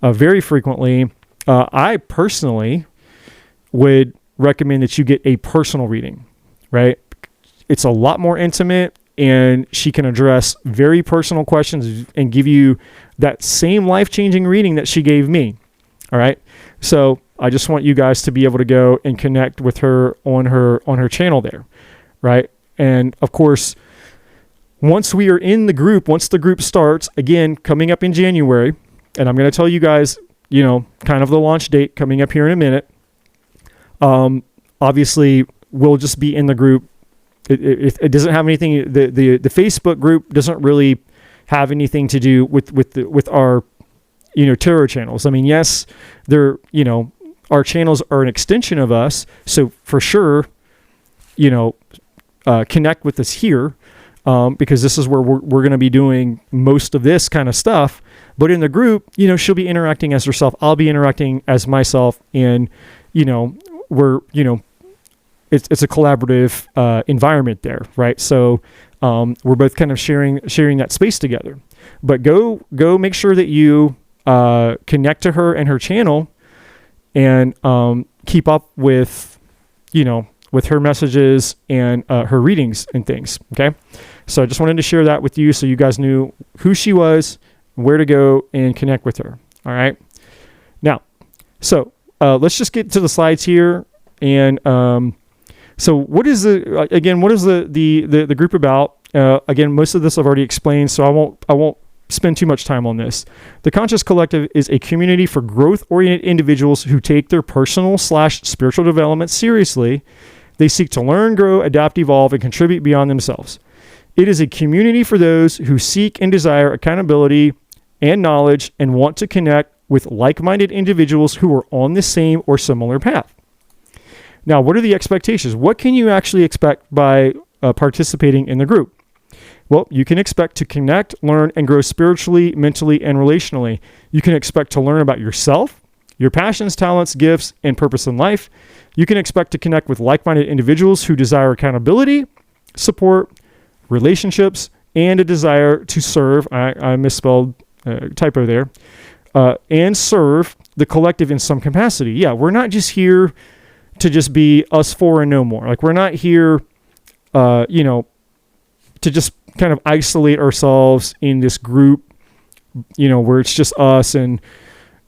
very frequently. I personally would recommend that you get a personal reading, right? It's a lot more intimate, and she can address very personal questions and give you that same life-changing reading that she gave me. All right. So I just want you guys to be able to go and connect with her on her channel there. Right. And of course, once we are in the group, once the group starts, again, coming up in January, and I'm going to tell you guys, kind of the launch date coming up here in a minute. Obviously, we'll just be in the group. It doesn't have anything. The Facebook group doesn't really have anything to do with our tarot channels. I mean, yes, they're our channels are an extension of us. So for sure, connect with us here. Because this is where we're going to be doing most of this kind of stuff. But in the group, she'll be interacting as herself. I'll be interacting as myself. And, we're, it's a collaborative environment there, right? So we're both kind of sharing that space together. But go make sure that you connect to her and her channel and keep up with, with her messages and her readings and things, okay? So I just wanted to share that with you so you guys knew who she was, where to go, and connect with her, all right? Now, so let's just get to the slides here. And so what is the group about? Again, most of this I've already explained, so I won't spend too much time on this. The Conscious Collective is a community for growth-oriented individuals who take their personal/spiritual development seriously. They seek to learn, grow, adapt, evolve, and contribute beyond themselves. It is a community for those who seek and desire accountability and knowledge and want to connect with like-minded individuals who are on the same or similar path. Now, what are the expectations? What can you actually expect by participating in the group? Well, you can expect to connect, learn, and grow spiritually, mentally, and relationally. You can expect to learn about yourself, your passions, talents, gifts, and purpose in life. You can expect to connect with like-minded individuals who desire accountability, support, relationships, and a desire to serve. I misspelled typo there. And serve the collective in some capacity. Yeah, we're not just here to just be us four and no more. Like, we're not here, to just kind of isolate ourselves in this group, where it's just us. And,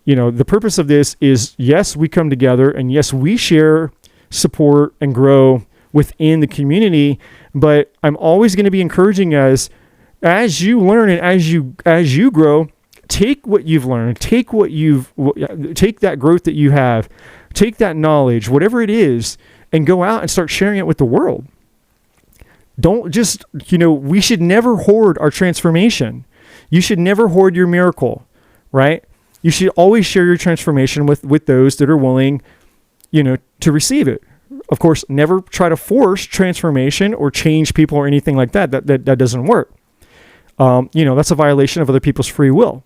the purpose of this is, yes, we come together, and yes, we share, support, and grow within the community. But I'm always going to be encouraging us, as you learn and as you grow, take what you've learned, take that growth that you have, take that knowledge, whatever it is, and go out and start sharing it with the world. Don't just, we should never hoard our transformation. You should never hoard your miracle, right? You should always share your transformation with those that are willing, to receive it. Of course, never try to force transformation or change people or anything like that. That doesn't work. That's a violation of other people's free will.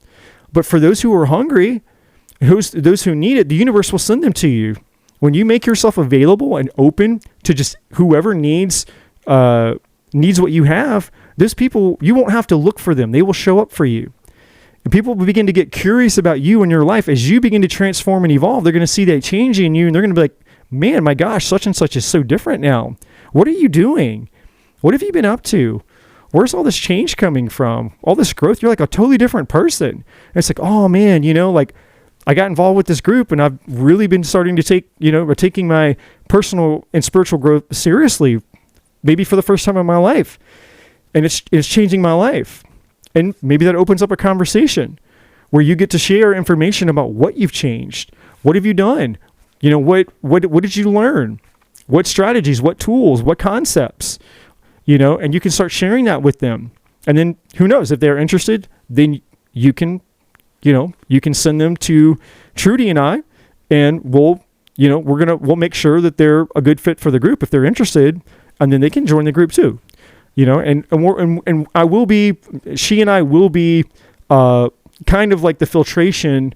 But for those who are hungry, those who need it, the universe will send them to you. When you make yourself available and open to just whoever needs what you have, those people, you won't have to look for them. They will show up for you. And people will begin to get curious about you and your life. As you begin to transform and evolve, they're going to see that change in you, and they're going to be like, man, my gosh, such and such is so different now. What are you doing? What have you been up to? Where's all this change coming from? All this growth? You're like a totally different person. And it's like, oh man, I got involved with this group, and I've really been starting to taking my personal and spiritual growth seriously, maybe for the first time in my life. And it's changing my life. And maybe that opens up a conversation where you get to share information about what you've changed. What have you done? What did you learn? What strategies, what tools, what concepts, and you can start sharing that with them. And then who knows, if they're interested, then you can send them to Trudi and I, and we'll make sure that they're a good fit for the group if they're interested, and then they can join the group too. And I will be, she and I will be kind of like the filtration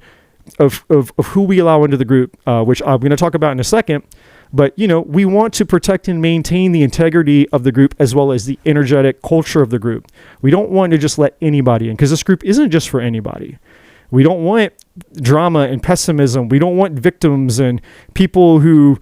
of who we allow into the group, which I'm going to talk about in a second. But, we want to protect and maintain the integrity of the group as well as the energetic culture of the group. We don't want to just let anybody in, because this group isn't just for anybody. We don't want drama and pessimism. We don't want victims and people who,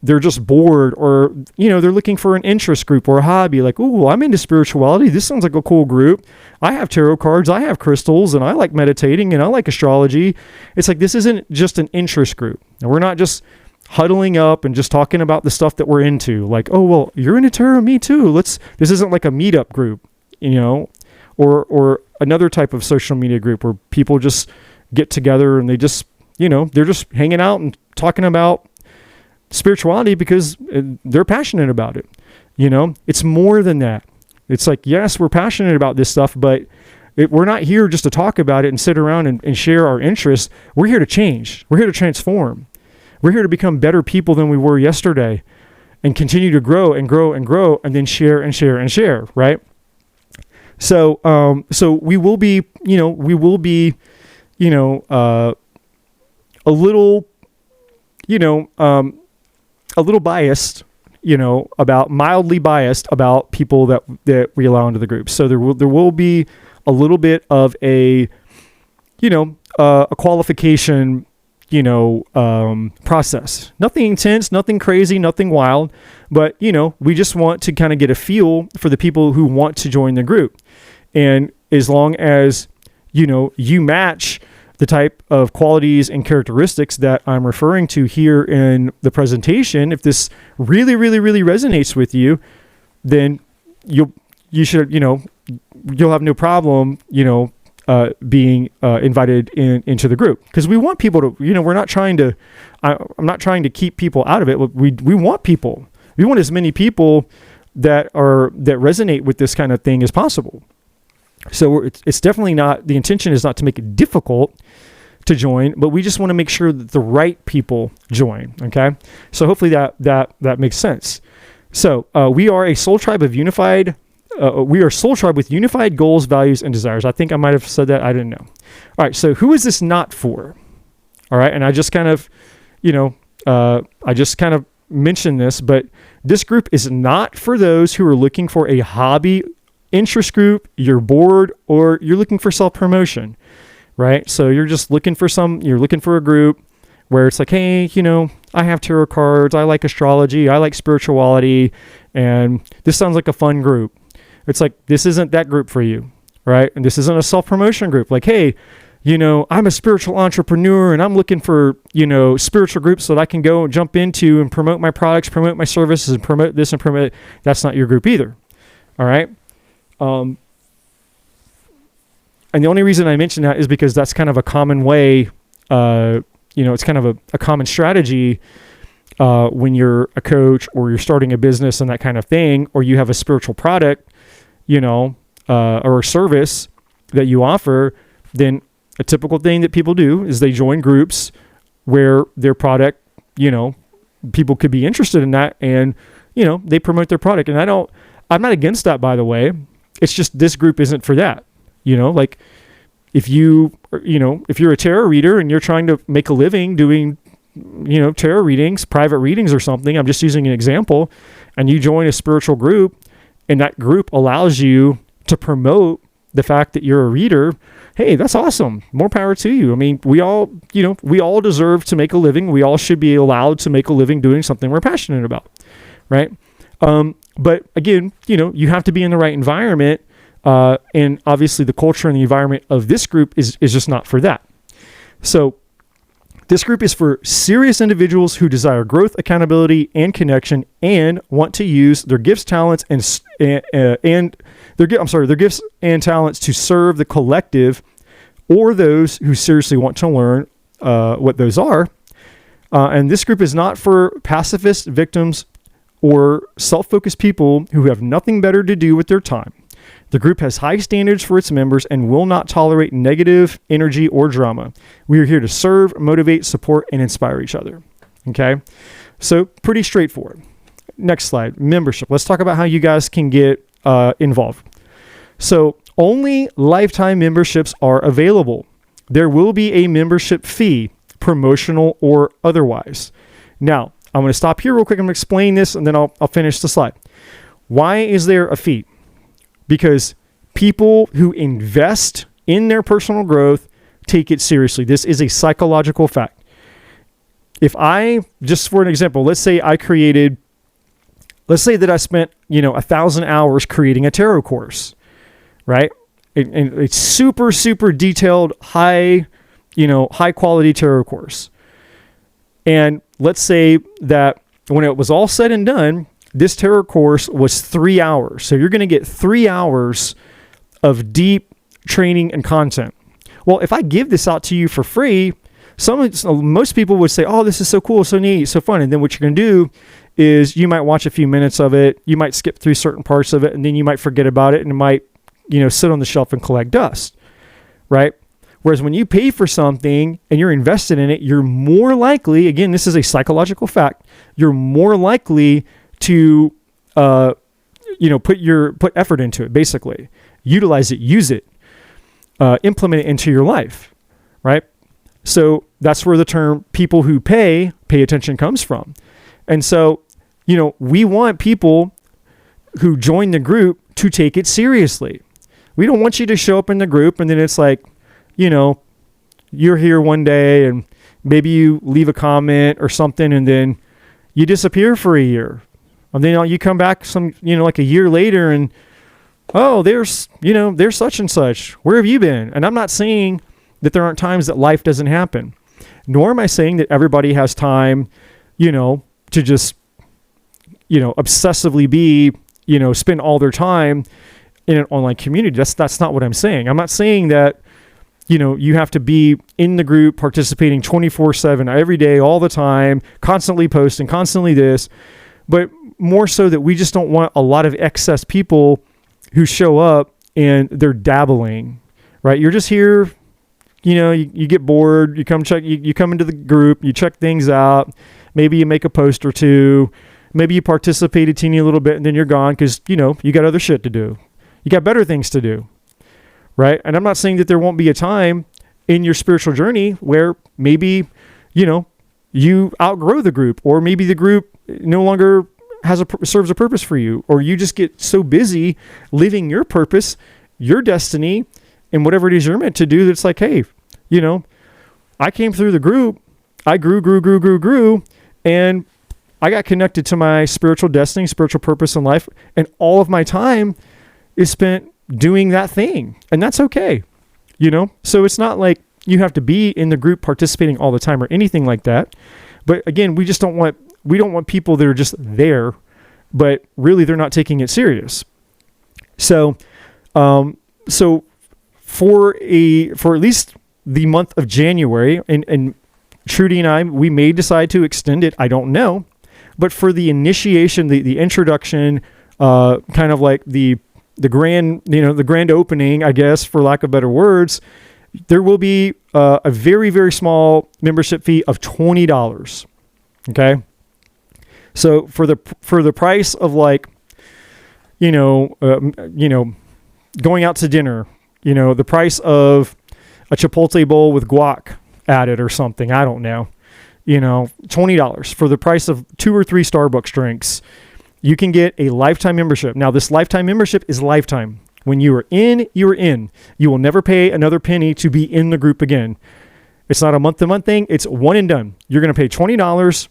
they're just bored, or, they're looking for an interest group or a hobby. Like, ooh, I'm into spirituality. This sounds like a cool group. I have tarot cards. I have crystals, and I like meditating, and I like astrology. It's like, this isn't just an interest group. And we're not just huddling up and just talking about the stuff that we're into. Like, oh, well, you're into tarot, me too. This isn't like a meetup group, or another type of social media group where people just get together and they just, they're just hanging out and talking about spirituality because they're passionate about it. It's more than that. It's like, yes, we're passionate about this stuff, but we're not here just to talk about it and sit around and share our interests. We're here to change. We're here to transform. We're here to become better people than we were yesterday and continue to grow and grow and grow and then share and share and share, right? So we will be, a little biased, mildly biased about people that we allow into the group. So there will be a little bit of a qualification, process. Nothing intense, nothing crazy, nothing wild, but we just want to kind of get a feel for the people who want to join the group. And as long as you match the type of qualities and characteristics that I'm referring to here in the presentation, if this really, really, really resonates with you, then you'll have no problem, being invited into the group, because we want people to, we're not trying to, I'm not trying to keep people out of it. We want people. We want as many people that resonate with this kind of thing as possible. So it's definitely not, the intention is not to make it difficult to join, but we just want to make sure that the right people join. Okay. So hopefully that makes sense. So we are a soul tribe of unified. We are a soul tribe with unified goals, values, and desires. I think I might have said that. I didn't know. All right. So who is this not for? All right. And I just kind of, mentioned this, but this group is not for those who are looking for a hobby interest group, you're bored, or you're looking for self-promotion, right? So you're just looking for a group where it's like, hey, I have tarot cards, I like astrology, I like spirituality, and this sounds like a fun group. It's like, this isn't that group for you, right? And this isn't a self-promotion group. Like, hey, I'm a spiritual entrepreneur and I'm looking for, spiritual groups that I can go and jump into and promote my products, promote my services, and promote this and promote it. That's not your group either. All right. And the only reason I mention that is because that's kind of a common way, it's kind of a common strategy when you're a coach or you're starting a business and that kind of thing, or you have a spiritual product, or a service that you offer. Then a typical thing that people do is they join groups where their product, people could be interested in that, and, they promote their product. And I'm not against that, by the way. It's just this group isn't for that. Like if you're a tarot reader and you're trying to make a living doing, tarot readings, private readings or something, I'm just using an example, and you join a spiritual group and that group allows you to promote the fact that you're a reader, hey, that's awesome. More power to you. I mean, we all deserve to make a living. We all should be allowed to make a living doing something we're passionate about, right? But again, you have to be in the right environment. And obviously the culture and the environment of this group is just not for that. So this group is for serious individuals who desire growth, accountability, and connection, and want to use their gifts, talents, their gifts and talents to serve the collective, or those who seriously want to learn what those are. And this group is not for pacifist victims or self-focused people who have nothing better to do with their time. The group has high standards for its members and will not tolerate negative energy or drama. We are here to serve, motivate, support, and inspire each other. Okay? So pretty straightforward. Next slide, membership. Let's talk about how you guys can get involved. So only lifetime memberships are available. There will be a membership fee, promotional or otherwise. Now, I'm going to stop here real quick. I'm going to explain this and then I'll finish the slide. Why is there a fee? Because people who invest in their personal growth take it seriously. This is a psychological fact. If I, just for an example, let's say that I spent, 1,000 hours creating a tarot course, right? And it's super, super detailed, high quality tarot course. And let's say that when it was all said and done, this tarot course was 3 hours. So you're going to get 3 hours of deep training and content. Well, if I give this out to you for free, Most people would say, oh, this is so cool, so neat, so fun. And then what you're going to do is you might watch a few minutes of it. You might skip through certain parts of it, and then you might forget about it, and it might, sit on the shelf and collect dust, right? Whereas when you pay for something and you're invested in it, you're more likely, again, this is a psychological fact, you're more likely to, put effort into it, basically. Utilize it, use it, implement it into your life, right? So that's where the term people who pay attention comes from. And so, we want people who join the group to take it seriously. We don't want you to show up in the group and then it's like, you're here one day and maybe you leave a comment or something and then you disappear for a year. And then you come back like a year later and, oh, there's such and such. Where have you been? And I'm not saying that there aren't times that life doesn't happen, nor am I saying that everybody has time, to just, obsessively be, spend all their time in an online community. That's not what I'm saying. I'm not saying that, you have to be in the group participating 24/7 every day, all the time, constantly posting, constantly this, but more so that we just don't want a lot of excess people who show up and they're dabbling, right? You're just here, you get bored, you come into the group, you check things out. Maybe you make a post or two. Maybe you participate a teeny little bit and then you're gone because, you got other shit to do. You got better things to do, right? And I'm not saying that there won't be a time in your spiritual journey where maybe, you outgrow the group, or maybe the group no longer serves a purpose for you, or you just get so busy living your purpose, your destiny, and whatever it is you're meant to do, that's like, hey, I came through the group, I grew, and I got connected to my spiritual destiny, spiritual purpose in life, and all of my time is spent doing that thing, and that's okay, So it's not like you have to be in the group participating all the time or anything like that. But again, we don't want people that are just there, but really they're not taking it serious. So, for at least the month of January, and Trudi and I, we may decide to extend it. I don't know. But for the initiation, the introduction, kind of like the grand opening, I guess, for lack of better words, there will be a very, very small membership fee of $20. Okay. So for the price of like, going out to dinner, the price of a Chipotle bowl with guac added or something, I don't know, $20 for the price of 2 or 3 Starbucks drinks, you can get a lifetime membership. Now this lifetime membership is lifetime. When you are in, you are in. You will never pay another penny to be in the group again. It's not a month-to-month thing. It's one and done. You're going to pay $20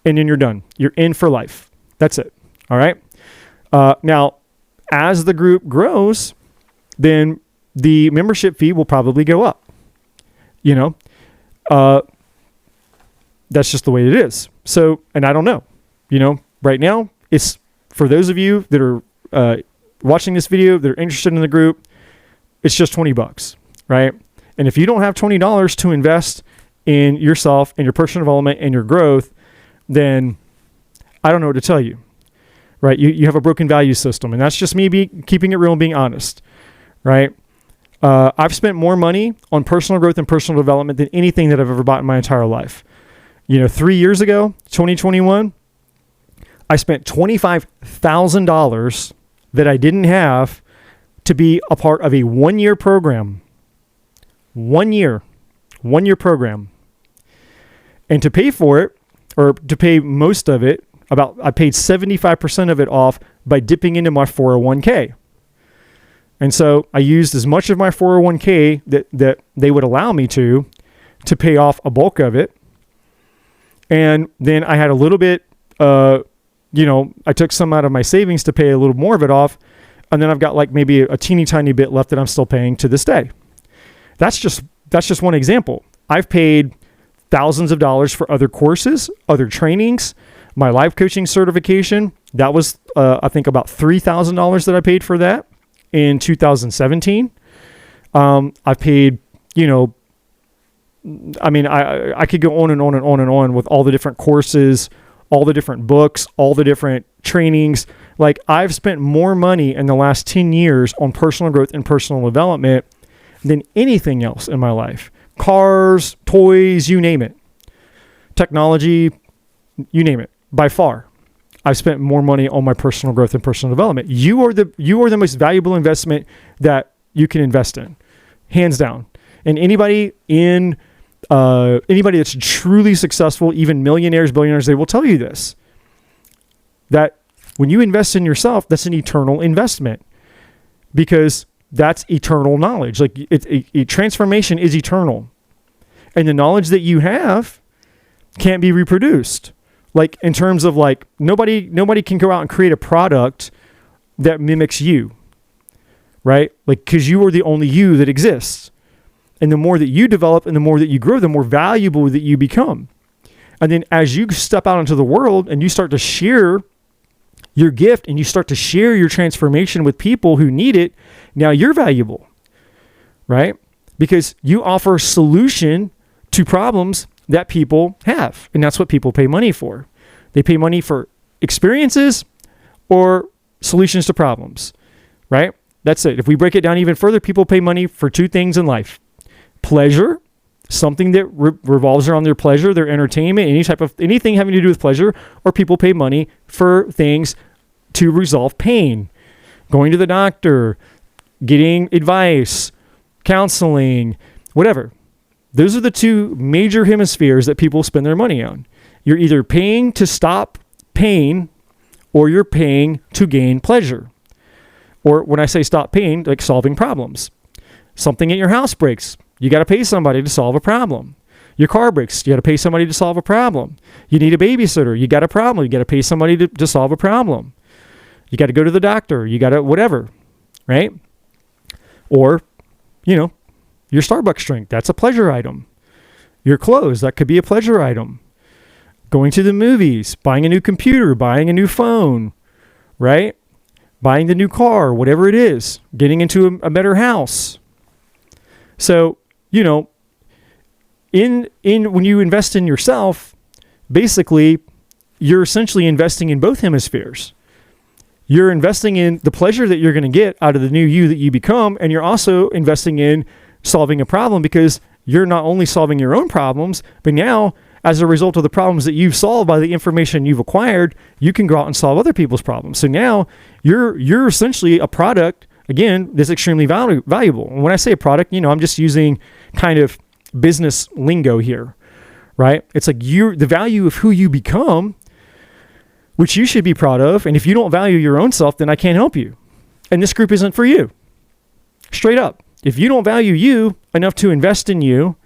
and then you're done. You're in for life. That's it. All right. Now, as the group grows, then the membership fee will probably go up. That's just the way it is. So, and I don't know, right now it's for those of you that are watching this video that are interested in the group, it's just $20, right? And if you don't have $20 to invest in yourself and your personal development and your growth, then I don't know what to tell you, right? You have a broken value system, and that's just me keeping it real and being honest, right? I've spent more money on personal growth and personal development than anything that I've ever bought in my entire life. 3 years ago, 2021, I spent $25,000 that I didn't have to be a part of a 1-year program. 1 year program. And to pay for it, or to pay most of it, I paid 75% of it off by dipping into my 401k. And so I used as much of my 401k that they would allow me to pay off a bulk of it. And then I had a little bit, I took some out of my savings to pay a little more of it off. And then I've got like maybe a teeny tiny bit left that I'm still paying to this day. That's just one example. I've paid thousands of dollars for other courses, other trainings, my life coaching certification. That was, I think about $3,000 that I paid for that in 2017. I paid, I mean, I could go on and on and on and on with all the different courses, all the different books, all the different trainings. Like, I've spent more money in the last 10 years on personal growth and personal development than anything else in my life. Cars, toys, you name it. Technology, you name it. By far, I've spent more money on my personal growth and personal development. You are the most valuable investment that you can invest in, hands down. And anybody that's truly successful, even millionaires, billionaires, they will tell you this, that when you invest in yourself, that's an eternal investment, because that's eternal knowledge. Like, transformation is eternal, and the knowledge that you have can't be reproduced. Like, in terms of, like, nobody can go out and create a product that mimics you, right? Like, because you are the only you that exists. And the more that you develop and the more that you grow, the more valuable that you become. And then as you step out into the world and you start to share your gift and you start to share your transformation with people who need it, now you're valuable, right? Because you offer a solution to problems that people have. And that's what people pay money for. They pay money for experiences or solutions to problems, right? That's it. If we break it down even further, people pay money for two things in life: pleasure, something that revolves around their pleasure, their entertainment, anything having to do with pleasure, or people pay money for things to resolve pain, going to the doctor, getting advice, counseling, whatever. Those are the two major hemispheres that people spend their money on. You're either paying to stop pain or you're paying to gain pleasure. Or when I say stop pain, like solving problems. Something at your house breaks. You got to pay somebody to solve a problem. Your car breaks. You got to pay somebody to solve a problem. You need a babysitter. You got a problem. You got to pay somebody to solve a problem. You got to go to the doctor. You got to whatever, right? Or, your Starbucks drink. That's a pleasure item. Your clothes. That could be a pleasure item. Going to the movies. Buying a new computer. Buying a new phone, right? Buying the new car. Whatever it is. Getting into a better house. So, in when you invest in yourself, basically, you're essentially investing in both hemispheres. You're investing in the pleasure that you're going to get out of the new you that you become, and you're also investing in solving a problem, because you're not only solving your own problems, but now, as a result of the problems that you've solved by the information you've acquired, you can go out and solve other people's problems. So now you're essentially a product, again, that's extremely valuable. And when I say a product, I'm just using kind of business lingo here, right? It's like the value of who you become, which you should be proud of. And if you don't value your own self, then I can't help you. And this group isn't for you. Straight up. If you don't value you enough to invest in you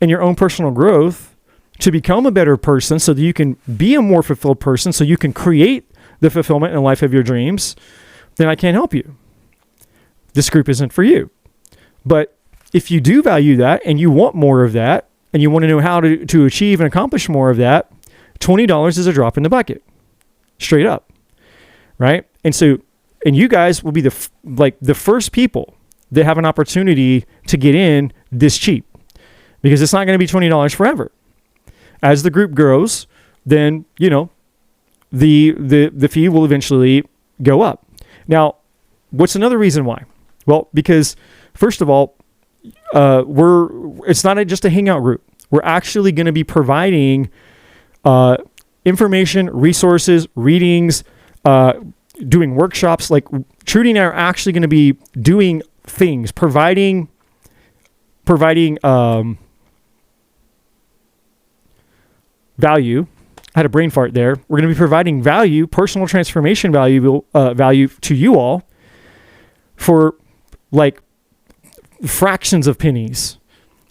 and your own personal growth to become a better person so that you can be a more fulfilled person, so you can create the fulfillment and life of your dreams, then I can't help you. This group isn't for you. But if you do value that and you want more of that and you want to know how to achieve and accomplish more of that, $20 is a drop in the bucket. Straight up. Right? And you guys will be the first people that have an opportunity to get in this cheap, because it's not going to be $20 forever. As the group grows, then, the fee will eventually go up. Now, what's another reason why? Well, because first of all, it's not just a hangout group. We're actually going to be providing information, resources, readings, doing workshops. Like, Trudi and I are actually going to be doing things, providing value. I had a brain fart there. We're going to be providing value, personal transformation value to you all for like fractions of pennies.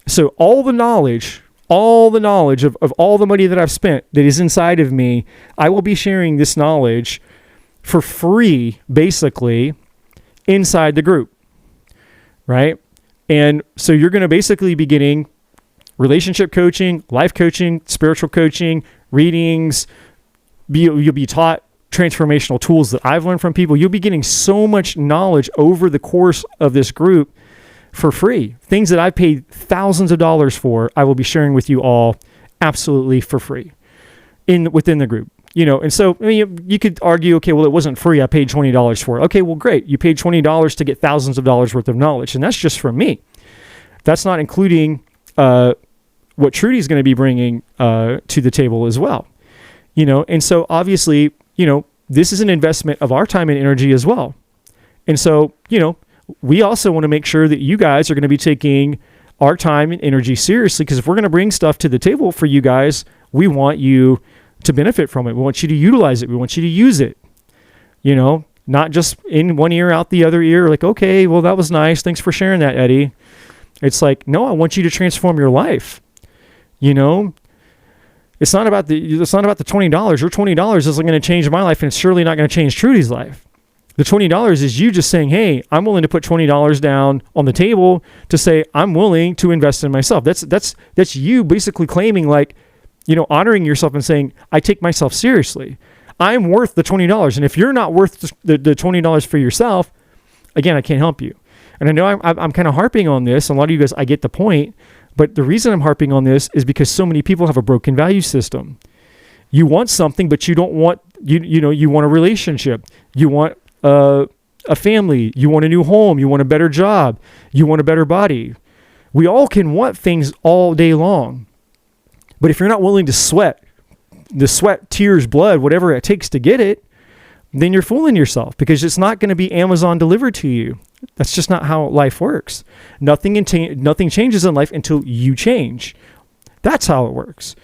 So all the knowledge of all the money that I've spent that is inside of me, I will be sharing this knowledge for free, basically, inside the group, right? And so you're going to basically be getting relationship coaching, life coaching, spiritual coaching, readings. You'll be taught transformational tools that I've learned from people. You'll be getting so much knowledge over the course of this group for free. Things that I paid thousands of dollars for, I will be sharing with you all absolutely for free within the group. And so I mean, you could argue, okay, well, it wasn't free. I paid $20 for it. Okay, well, great. You paid $20 to get thousands of dollars worth of knowledge, and that's just from me. That's not including what Trudy's going to be bringing to the table as well. And so obviously, this is an investment of our time and energy as well. And so, we also want to make sure that you guys are going to be taking our time and energy seriously, because if we're going to bring stuff to the table for you guys, we want you to benefit from it. We want you to utilize it. We want you to use it, not just in one ear, out the other ear. Like, okay, well, that was nice. Thanks for sharing that, Eddie. It's like, no, I want you to transform your life. It's not about the $20. Your $20 isn't going to change my life, and it's surely not going to change Trudy's life. The $20 is you just saying, hey, I'm willing to put $20 down on the table to say I'm willing to invest in myself. That's you basically claiming, like, honoring yourself and saying, I take myself seriously. I'm worth the $20. And if you're not worth the $20 for yourself, again, I can't help you. And I know I'm kind of harping on this. A lot of you guys, I get the point. But the reason I'm harping on this is because so many people have a broken value system. You want something, but you don't want, you want a relationship. You want a family. You want a new home. You want a better job. You want a better body. We all can want things all day long. But if you're not willing to sweat, tears, blood, whatever it takes to get it, then you're fooling yourself, because it's not going to be Amazon delivered to you. That's just not how life works. Nothing changes in life until you change. That's how it works.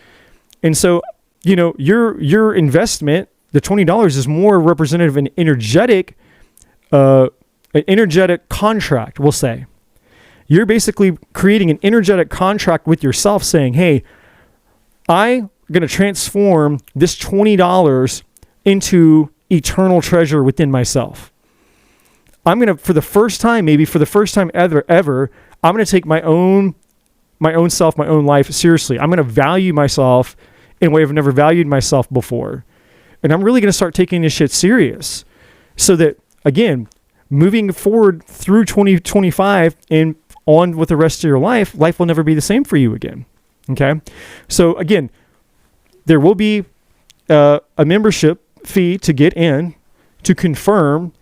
And so, your investment, the $20, is more representative of an energetic contract, we'll say. You're basically creating an energetic contract with yourself saying, hey, I'm going to transform this $20 into eternal treasure within myself. I'm going to, for the first time ever, I'm going to take my own self, my own life seriously. I'm going to value myself in a way I've never valued myself before. And I'm really going to start taking this shit serious, so that, again, moving forward through 2025 and on with the rest of your life will never be the same for you again. Okay. So again, there will be a membership fee to get in to confirm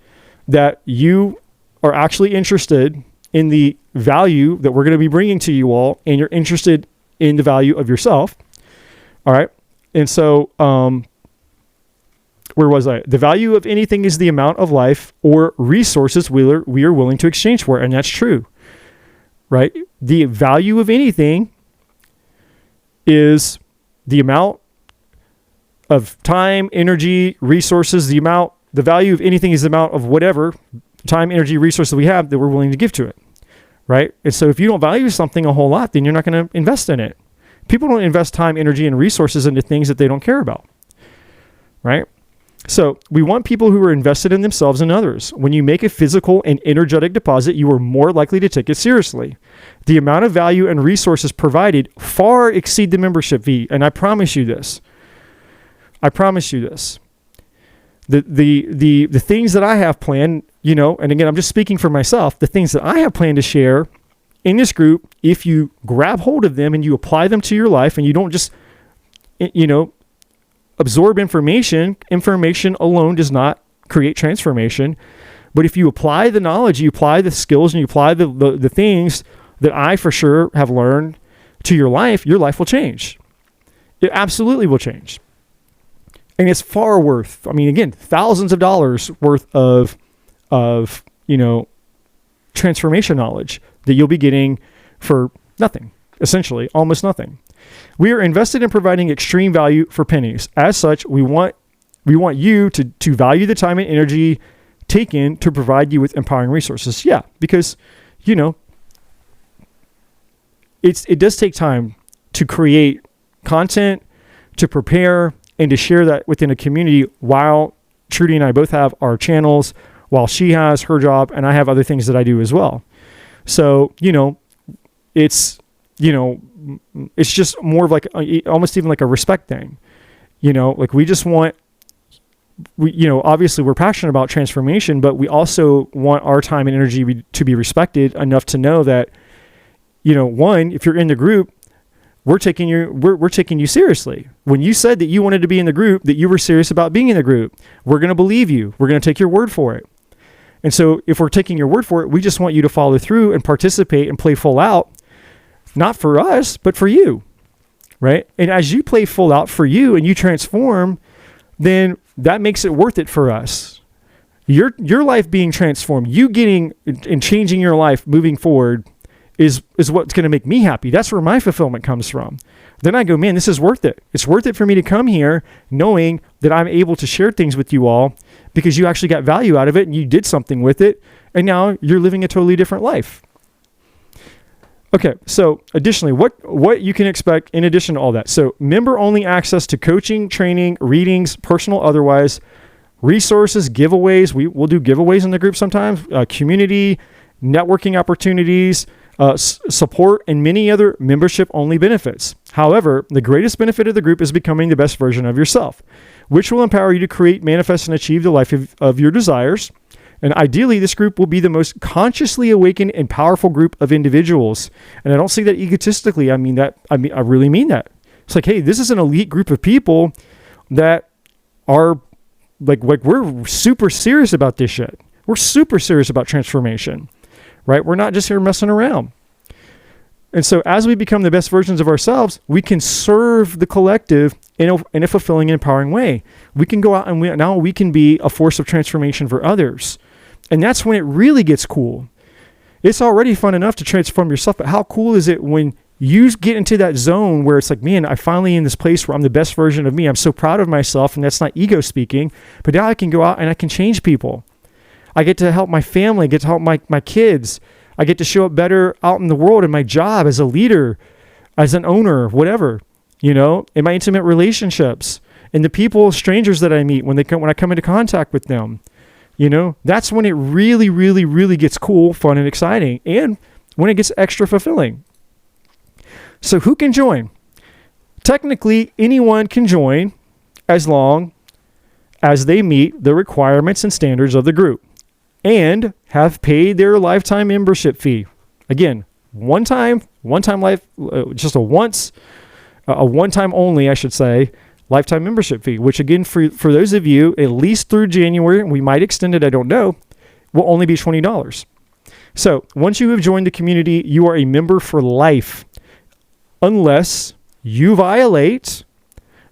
that you are actually interested in the value that we're going to be bringing to you all, and you're interested in the value of yourself. All right. And so, where was I? The value of anything is the amount of life or resources we are willing to exchange for. And that's true, right? The value of anything is the amount of time, energy, resources. The value of anything is the amount of whatever time, energy, resources we have that we're willing to give to it, right? And so if you don't value something a whole lot, then you're not going to invest in it. People don't invest time, energy, and resources into things that they don't care about, right? So we want people who are invested in themselves and others. When you make a physical and energetic deposit, you are more likely to take it seriously. The amount of value and resources provided far exceed the membership fee, and I promise you this. The things that I have planned, and again, I'm just speaking for myself, the things that I have planned to share in this group, if you grab hold of them and you apply them to your life, and you don't just, absorb information alone does not create transformation. But if you apply the knowledge, you apply the skills, and you apply the things that I for sure have learned to your life will change. It absolutely will change. And it's far worth, again, thousands of dollars worth of transformation knowledge that you'll be getting for nothing, essentially, almost nothing. We are invested in providing extreme value for pennies. As such, we want you to value the time and energy taken to provide you with empowering resources. Yeah, because, it does take time to create content, to prepare, and to share that within a community, while Trudi and I both have our channels, while she has her job, and I have other things that I do as well. So, it's just more of like almost even like a respect thing. Like we just want obviously we're passionate about transformation, but we also want our time and energy to be respected enough to know that, one, if you're in the group, we're taking you seriously. When you said that you wanted to be in the group, that you were serious about being in the group, we're going to believe you. We're going to take your word for it. And so if we're taking your word for it, we just want you to follow through and participate and play full out, not for us, but for you, right? And as you play full out for you and you transform, then that makes it worth it for us. Your life being transformed, you getting and changing your life moving forward is what's going to make me happy. That's where my fulfillment comes from. Then I go, man, this is worth it. It's worth it for me to come here knowing that I'm able to share things with you all because you actually got value out of it and you did something with it. And now you're living a totally different life. Okay, so additionally, what you can expect in addition to all that. So member-only access to coaching, training, readings, personal otherwise, resources, giveaways. We'll do giveaways in the group sometimes, community, networking opportunities, support, and many other membership-only benefits. However, the greatest benefit of the group is becoming the best version of yourself, which will empower you to create, manifest, and achieve the life of your desires. And ideally, this group will be the most consciously awakened and powerful group of individuals. And I don't say that egotistically. I really mean that. It's like, hey, this is an elite group of people that are like we're super serious about this shit. We're super serious about transformation, right? We're not just here messing around. And so as we become the best versions of ourselves, we can serve the collective in a fulfilling and empowering way. We can go out and now we can be a force of transformation for others. And that's when it really gets cool. It's already fun enough to transform yourself, but how cool is it when you get into that zone where it's like, man, I'm finally in this place where I'm the best version of me. I'm so proud of myself, and that's not ego speaking, but now I can go out and I can change people. I get to help my family, get to help my kids. I get to show up better out in the world in my job as a leader, as an owner, whatever, in my intimate relationships, and the people, strangers that I meet when I come into contact with them. That's when it really, really, really gets cool, fun, and exciting, and when it gets extra fulfilling. So who can join? Technically, anyone can join as long as they meet the requirements and standards of the group and have paid their lifetime membership fee. Again, one time life, just a one-time only, I should say, lifetime membership fee, which again, for those of you, at least through January, we might extend it, I don't know, will only be $20. So once you have joined the community, you are a member for life, unless you violate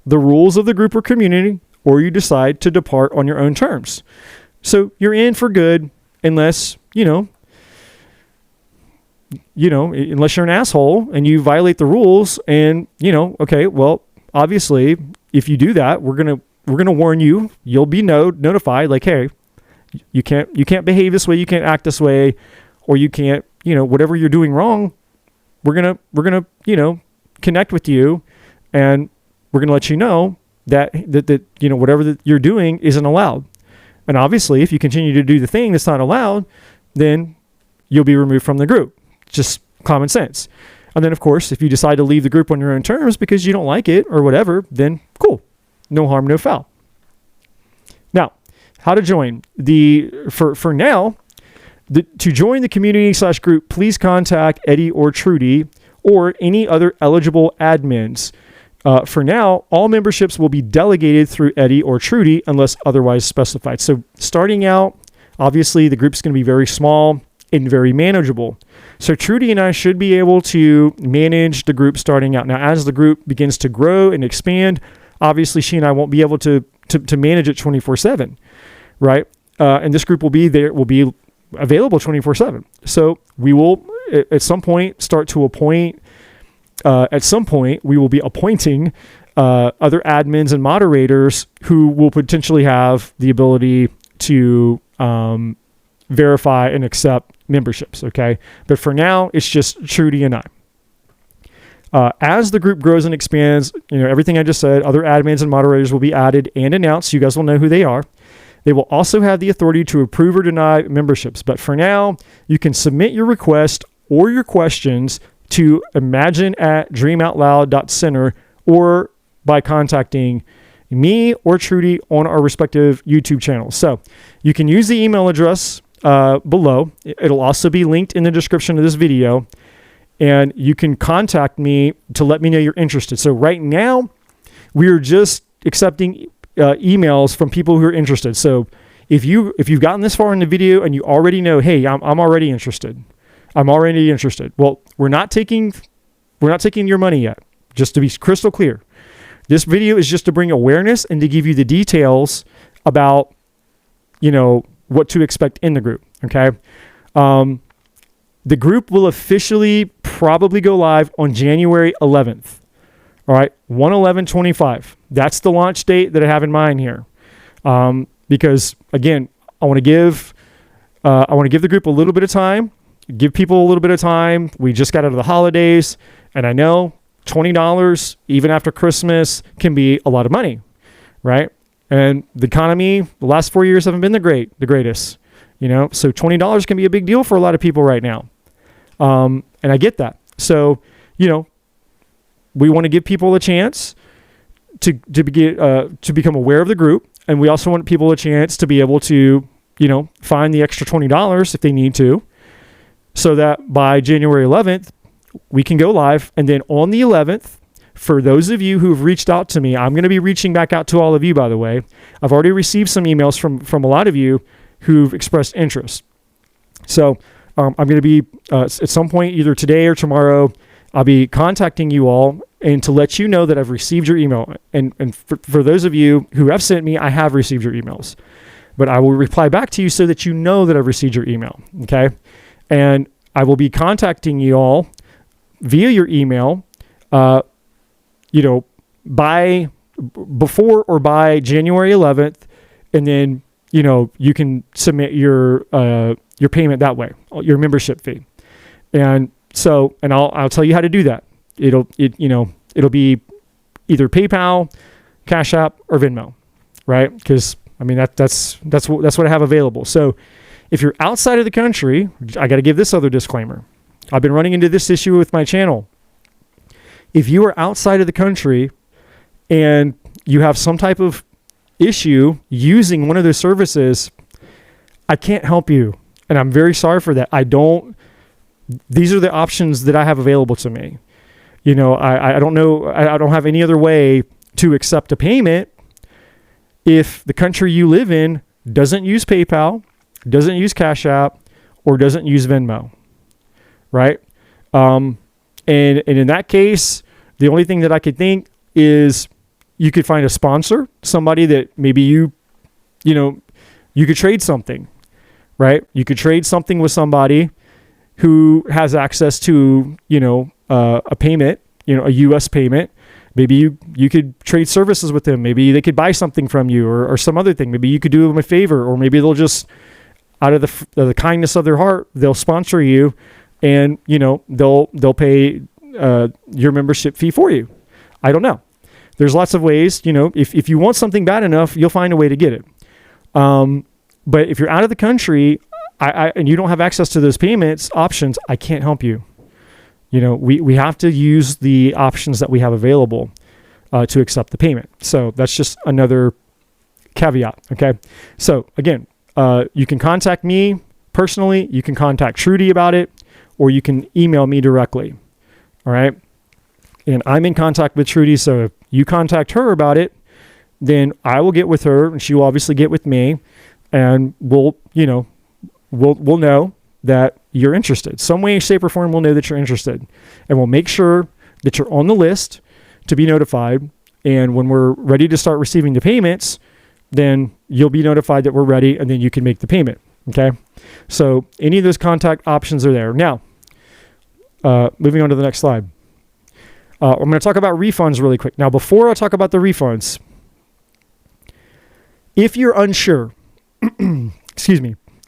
the rules of the group or community, or you decide to depart on your own terms. So you're in for good, unless, unless you're an asshole and you violate the rules and, okay, well, obviously, if you do that, we're gonna warn you. You'll be notified, like, hey, you can't behave this way, you can't act this way, or you can't, whatever you're doing wrong. We're gonna connect with you, and we're gonna let you know that whatever that you're doing isn't allowed. And obviously, if you continue to do the thing that's not allowed, then you'll be removed from the group. Just common sense. And then, of course, if you decide to leave the group on your own terms because you don't like it or whatever, then cool. No harm, no foul. Now, how to join? For now, to join the community/group, please contact Eddie or Trudi or any other eligible admins. For now, all memberships will be delegated through Eddie or Trudi unless otherwise specified. So starting out, obviously, the group's going to be very small and very manageable. So Trudi and I should be able to manage the group starting out. Now, as the group begins to grow and expand, obviously she and I won't be able to manage it 24/7, right? And this group will be available 24/7. So we will at some point start to appoint. At some point, we will be appointing other admins and moderators who will potentially have the ability to verify and accept memberships, okay? But for now, it's just Trudi and I. As the group grows and expands, everything I just said, other admins and moderators will be added and announced. You guys will know who they are. They will also have the authority to approve or deny memberships. But for now, you can submit your request or your questions to imagine@dreamoutloud.center or by contacting me or Trudi on our respective YouTube channels. So you can use the email address below. It'll also be linked in the description of this video. And you can contact me to let me know you're interested. So right now, we're just accepting emails from people who are interested. So if you've gotten this far in the video and you already know, hey, I'm already interested. I'm already interested. Well, we're not taking your money yet. Just to be crystal clear. This video is just to bring awareness and to give you the details about, what to expect in the group. Okay. The group will officially probably go live on January 11th. All right. 1/11/25. That's the launch date that I have in mind here. Because again, I want to give the group a little bit of time, give people a little bit of time. We just got out of the holidays, and I know $20 even after Christmas can be a lot of money, right? And the economy, the last 4 years haven't been the greatest, so $20 can be a big deal for a lot of people right now. And I get that. So, we want to give people a chance to become aware of the group. And we also want people a chance to be able to, find the extra $20 if they need to, so that by January 11th, we can go live. And then on the 11th, for those of you who've reached out to me, I'm going to be reaching back out to all of you, by the way. I've already received some emails from a lot of you who've expressed interest. So I'm going to be, at some point, either today or tomorrow, I'll be contacting you all and to let you know that I've received your email. And for those of you who have sent me, I have received your emails. But I will reply back to you so that you know that I've received your email, okay? And I will be contacting you all via your email, before or by January 11th, and then, you can submit your payment that way, your membership fee. And so, and I'll tell you how to do that. It'll be either PayPal, Cash App, or Venmo, right? Because that's what I have available. So if you're outside of the country, I got to give this other disclaimer. I've been running into this issue with my channel. If you are outside of the country and you have some type of issue using one of those services, I can't help you. And I'm very sorry for that. These are the options that I have available to me. I don't know. I don't have any other way to accept a payment if the country you live in doesn't use PayPal, doesn't use Cash App, or doesn't use Venmo, right? And in that case, the only thing that I could think is you could find a sponsor, somebody that maybe you could trade something, right? You could trade something with somebody who has access to, a payment, a U.S. payment. Maybe you could trade services with them. Maybe they could buy something from you or some other thing. Maybe you could do them a favor, or maybe they'll just, out of the kindness of their heart, they'll sponsor you, and they'll pay your membership fee for you. I don't know. There's lots of ways. If you want something bad enough, you'll find a way to get it. But if you're out of the country, and you don't have access to those payments options, I can't help you. We have to use the options that we have available to accept the payment. So that's just another caveat. Okay. So again, you can contact me personally. You can contact Trudi about it, or you can email me directly. All right. And I'm in contact with Trudi. So if you contact her about it, then I will get with her, and she will obviously get with me, and we'll know that you're interested. Some way, shape, or form, we'll know that you're interested. And we'll make sure that you're on the list to be notified. And when we're ready to start receiving the payments, then you'll be notified that we're ready, and then you can make the payment. Okay? So any of those contact options are there. Now, moving on to the next slide. I'm going to talk about refunds really quick. Now, before I talk about the refunds, if you're unsure,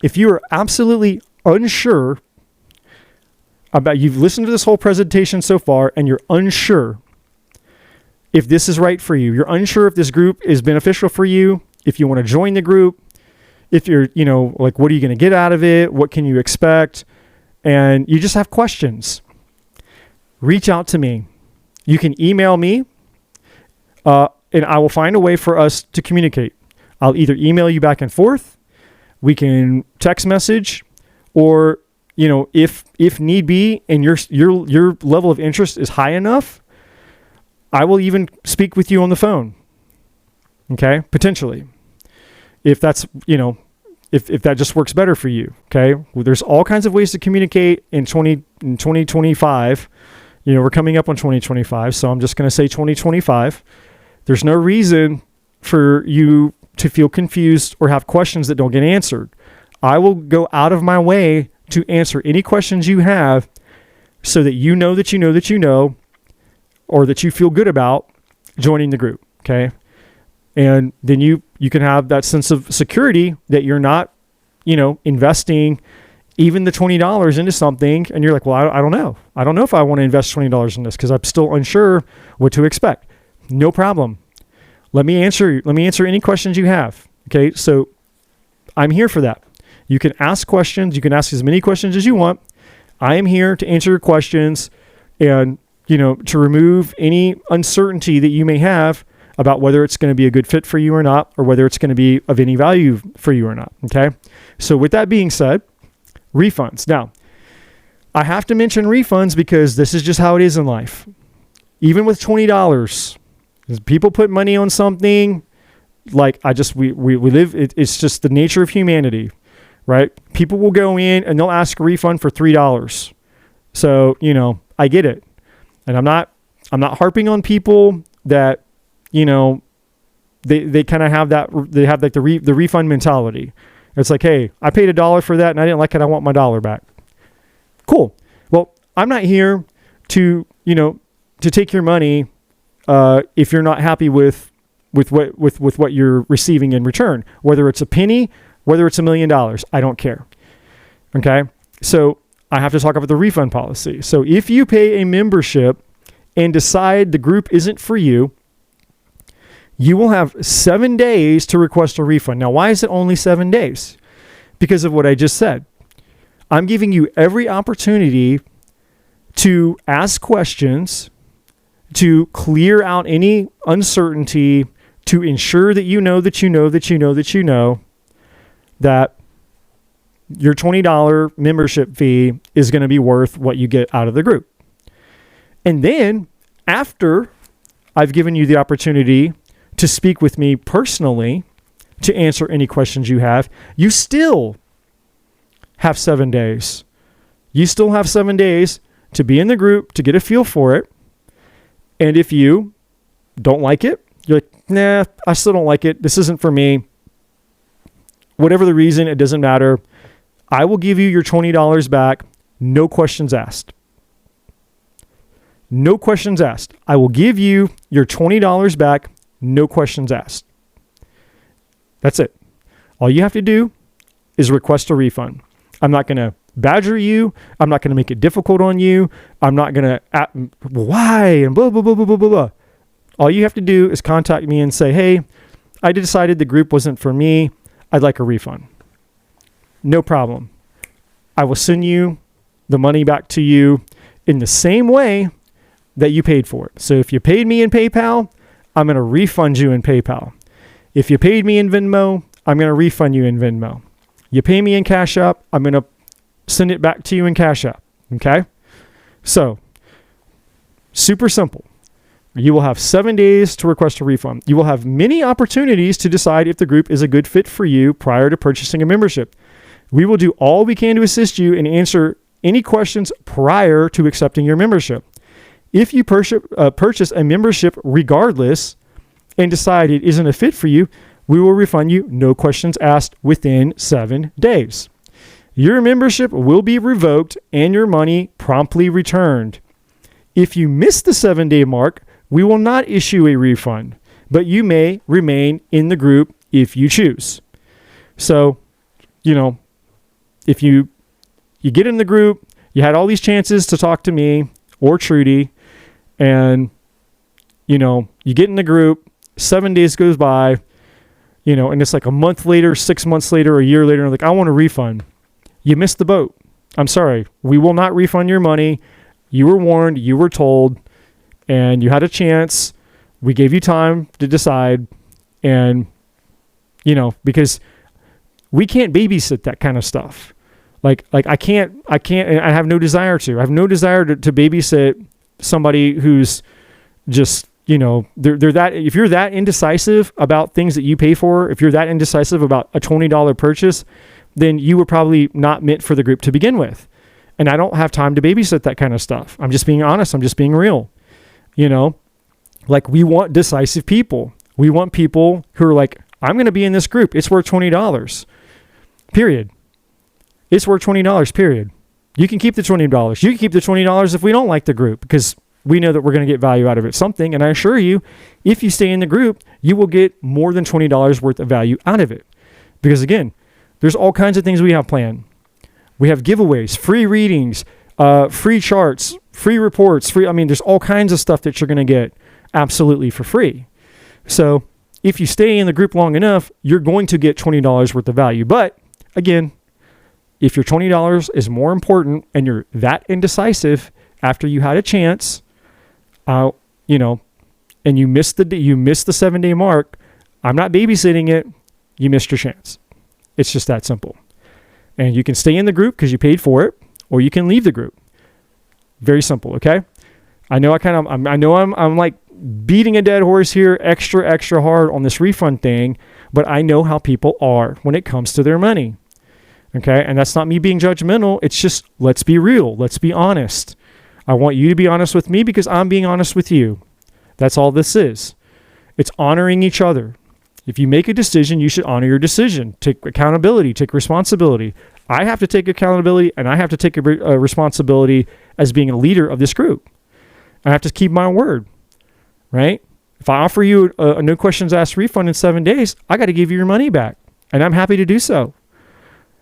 if you are absolutely unsure about, you've listened to this whole presentation so far and you're unsure if this is right for you, you're unsure if this group is beneficial for you, if you want to join the group, if you're, what are you going to get out of it? What can you expect? And you just have questions, reach out to me. You can email me. and I will find a way for us to communicate. I'll either email you back and forth, we can text message, or, you know, if need be, and your level of interest is high enough, I will even speak with you on the phone. Okay, potentially, if that's, you know, if that just works better for you. Okay, well, there's all kinds of ways to communicate in 2025. You know, we're coming up on 2025, so I'm just going to say 2025. There's no reason for you to feel confused or have questions that don't get answered. I will go out of my way to answer any questions you have, so that you know that you know that you know, or that you feel good about joining the group. Okay. And then you can have that sense of security that you're not, you know, investing even the $20 into something. And you're like, well, I don't know. I don't know if I want to invest $20 in this because I'm still unsure what to expect. No problem. Let me answer any questions you have. Okay. So I'm here for that. You can ask questions. You can ask as many questions as you want. I am here to answer your questions and, you know, to remove any uncertainty that you may have about whether it's going to be a good fit for you or not, or whether it's going to be of any value for you or not. Okay. So with that being said, refunds. Now, I have to mention refunds because this is just how it is in life. Even with $20, people put money on something, like we live, it's just the nature of humanity, right? People will go in and they'll ask a refund for $3. So, you know, I get it. And I'm not harping on people that, you know, they kind of have that, they have like the refund mentality. It's like, hey, I paid $1 for that and I didn't like it. I want my $1 back. Cool. Well, I'm not here to, you know, to take your money if you're not happy with what you're receiving in return, whether it's a penny, whether it's $1 million, I don't care. Okay. So I have to talk about the refund policy. So if you pay a membership and decide the group isn't for you, you will have 7 days to request a refund. Now, why is it only 7 days? Because of what I just said. I'm giving you every opportunity to ask questions, to clear out any uncertainty, to ensure that you know that you know that you know that you know that your $20 membership fee is going to be worth what you get out of the group. And then after I've given you the opportunity to speak with me personally, to answer any questions you have, you still have 7 days. You still have 7 days to be in the group, to get a feel for it. And if you don't like it, you're like, nah, I still don't like it. This isn't for me. Whatever the reason, it doesn't matter. I will give you your $20 back. No questions asked. No questions asked. I will give you your $20 back. No questions asked. That's it. All you have to do is request a refund. I'm not going to badger you. I'm not going to make it difficult on you. I'm not going to, why? And blah, blah, blah, blah, blah, blah. All you have to do is contact me and say, hey, I decided the group wasn't for me. I'd like a refund. No problem. I will send you the money back to you in the same way that you paid for it. So if you paid me in PayPal, I'm going to refund you in PayPal. If you paid me in Venmo, I'm going to refund you in Venmo. You pay me in Cash App, I'm going to send it back to you in Cash App. Okay? So, super simple. You will have 7 days to request a refund. You will have many opportunities to decide if the group is a good fit for you prior to purchasing a membership. We will do all we can to assist you and answer any questions prior to accepting your membership. If you purchase a membership regardless and decide it isn't a fit for you, we will refund you, no questions asked, within 7 days. Your membership will be revoked and your money promptly returned. If you miss the 7-day mark, we will not issue a refund, but you may remain in the group if you choose. So, you know, if you get in the group, you had all these chances to talk to me or Trudi, and, you know, you get in the group, 7 days goes by, you know, and it's like a month later, 6 months later, a year later, and like, I want a refund. You missed the boat. I'm sorry. We will not refund your money. You were warned, you were told, and you had a chance. We gave you time to decide, and, because we can't babysit that kind of stuff. Like I can't, and I have no desire to. I have no desire to babysit somebody who's just, they're that, if you're that indecisive about things that you pay for, if you're that indecisive about a $20 purchase, then you were probably not meant for the group to begin with. And I don't have time to babysit that kind of stuff. I'm just being honest. I'm just being real. Like, we want decisive people. We want people who are like, I'm going to be in this group. It's worth $20. Period. It's worth $20. Period. You can keep the $20. You can keep the $20 if we don't like the group, because we know that we're going to get value out of it, something. And I assure you, if you stay in the group, you will get more than $20 worth of value out of it. Because again, there's all kinds of things we have planned. We have giveaways, free readings, free charts, free reports, there's all kinds of stuff that you're going to get absolutely for free. So if you stay in the group long enough, you're going to get $20 worth of value. But again, if your $20 is more important and you're that indecisive after you had a chance, and you missed the 7-day mark, I'm not babysitting it. You missed your chance. It's just that simple. And you can stay in the group because you paid for it, or you can leave the group. Very simple. Okay. I know I'm like beating a dead horse here, extra hard on this refund thing, but I know how people are when it comes to their money. Okay. And that's not me being judgmental. It's just, let's be real. Let's be honest. I want you to be honest with me because I'm being honest with you. That's all this is. It's honoring each other. If you make a decision, you should honor your decision. Take accountability, take responsibility. I have to take accountability, and I have to take a responsibility as being a leader of this group. I have to keep my word, right? If I offer you a no questions asked refund in 7 days, I got to give you your money back, and I'm happy to do so.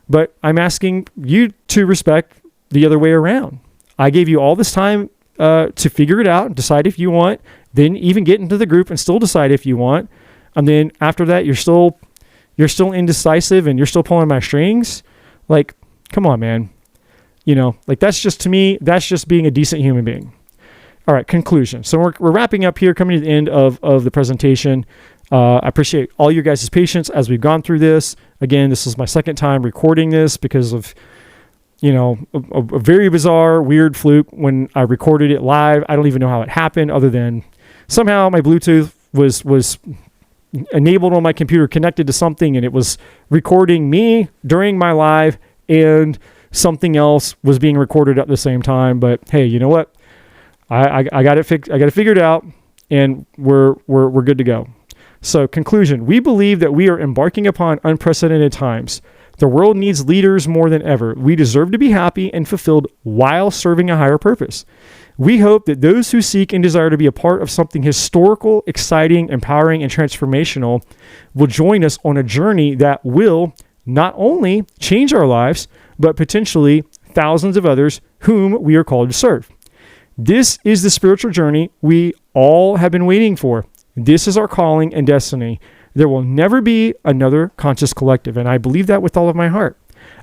But I'm asking you to respect the other way around. I gave you all this time to figure it out, decide if you want, then even get into the group and still decide if you want. And then after that, you're still indecisive and you're still pulling my strings. Like, come on, man. That's just, to me, that's just being a decent human being. All right, conclusion. So we're wrapping up here, coming to the end of the presentation. I appreciate all your guys' patience as we've gone through this. Again, this is my second time recording this because of, a very bizarre, weird fluke when I recorded it live. I don't even know how it happened, other than somehow my Bluetooth was enabled on my computer, connected to something, and it was recording me during my live, and something else was being recorded at the same time. But hey, you know what? I got it fixed. I got it figured out, and we're good to go. So, conclusion: we believe that we are embarking upon unprecedented times. The world needs leaders more than ever. We deserve to be happy and fulfilled while serving a higher purpose. We hope that those who seek and desire to be a part of something historical, exciting, empowering, and transformational will join us on a journey that will not only change our lives, but potentially thousands of others whom we are called to serve. This is the spiritual journey we all have been waiting for. This is our calling and destiny. There will never be another conscious collective, and I believe that with all of my heart.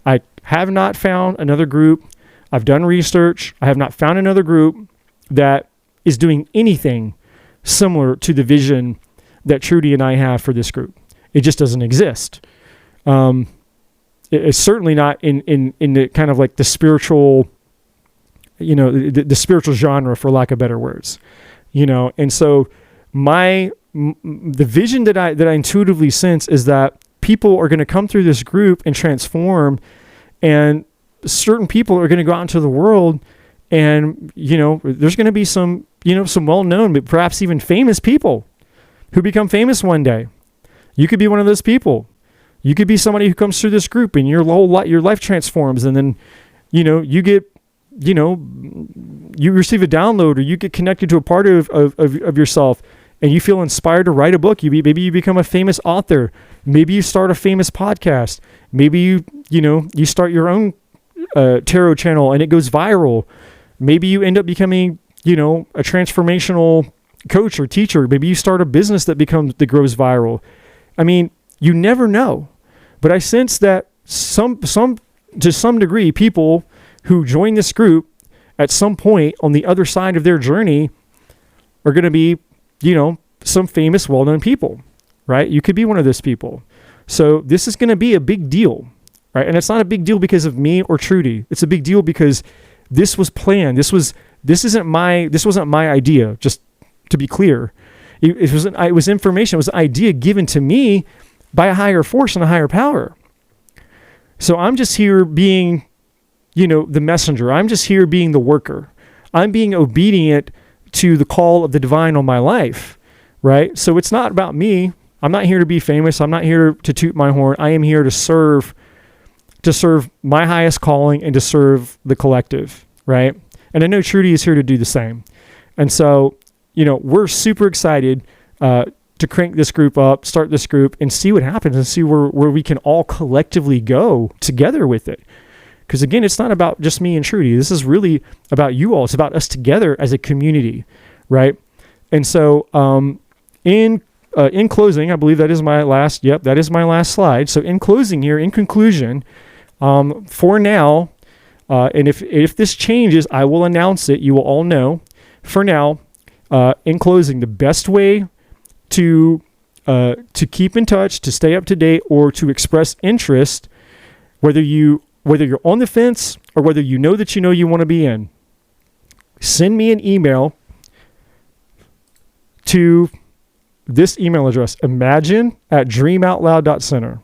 I have not found another group. I've done research. I have not found another group that is doing anything similar to the vision that Trudi and I have for this group. It just doesn't exist. It's certainly not in the kind of like the spiritual, the spiritual genre, for lack of better words, and so the vision that I intuitively sense is that people are going to come through this group and transform, and certain people are going to go out into the world, and there's going to be some well-known, but perhaps even famous people who become famous one day. You could be one of those people. You could be somebody who comes through this group, and your life transforms, and then you get you receive a download, or you get connected to a part of yourself, and you feel inspired to write a book. Maybe you become a famous author. Maybe you start a famous podcast. Maybe you start your own tarot channel and it goes viral. Maybe you end up becoming, a transformational coach or teacher. Maybe you start a business that grows viral. I mean, you never know. But I sense that to some degree, people who join this group at some point on the other side of their journey are going to be, some famous, well-known people, right? You could be one of those people. So this is going to be a big deal, right? And it's not a big deal because of me or Trudi. It's a big deal because this was planned. This wasn't my idea, just to be clear. It was information. It was an idea given to me by a higher force and a higher power. So I'm just here being, the messenger. I'm just here being the worker. I'm being obedient to the call of the divine on my life, right? So it's not about me. I'm not here to be famous. I'm not here to toot my horn. I am here to serve my highest calling and to serve the collective, right? And I know Trudi is here to do the same. And so, we're super excited to crank this group up, start this group, and see what happens and see where we can all collectively go together with it. Because again, it's not about just me and Trudi. This is really about you all. It's about us together as a community, right? And so in closing, I believe that is my last slide. So in closing here, in conclusion, for now, and if this changes, I will announce it. You will all know. For now, in closing, the best way to keep in touch, to stay up to date, or to express interest, whether you're on the fence or whether you know you want to be in, send me an email to this email address, imagine@dreamoutloud.center.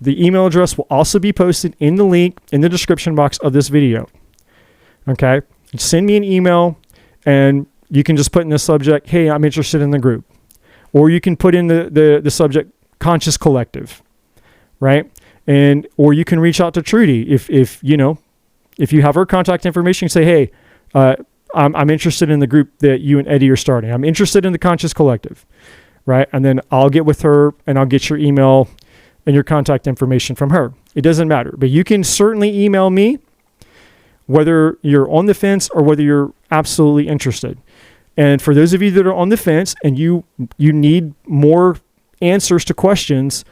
The email address will also be posted in the link in the description box of this video. Okay? Send me an email, and you can just put in the subject, hey, I'm interested in the group. Or you can put in the subject, Conscious Collective, right? Or you can reach out to Trudi. If you have her contact information, say, hey, I'm interested in the group that you and Eddie are starting. I'm interested in the Conscious Collective, right? And then I'll get with her and I'll get your email and your contact information from her. It doesn't matter, but you can certainly email me, whether you're on the fence or whether you're absolutely interested. And for those of you that are on the fence and you need more answers to questions,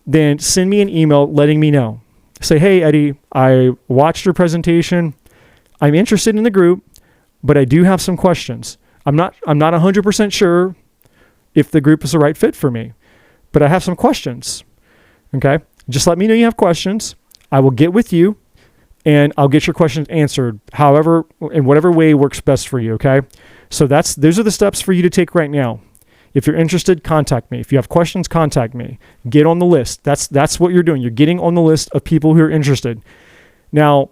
then send me an email letting me know. Say, hey, Eddie, I watched your presentation. I'm interested in the group, but I do have some questions. I'm not 100% sure if the group is the right fit for me, but I have some questions. Okay? Just let me know you have questions. I will get with you and I'll get your questions answered however, in whatever way works best for you. Okay? So those are the steps for you to take right now. If you're interested, contact me. If you have questions, contact me. Get on the list. That's what you're doing. You're getting on the list of people who are interested. Now,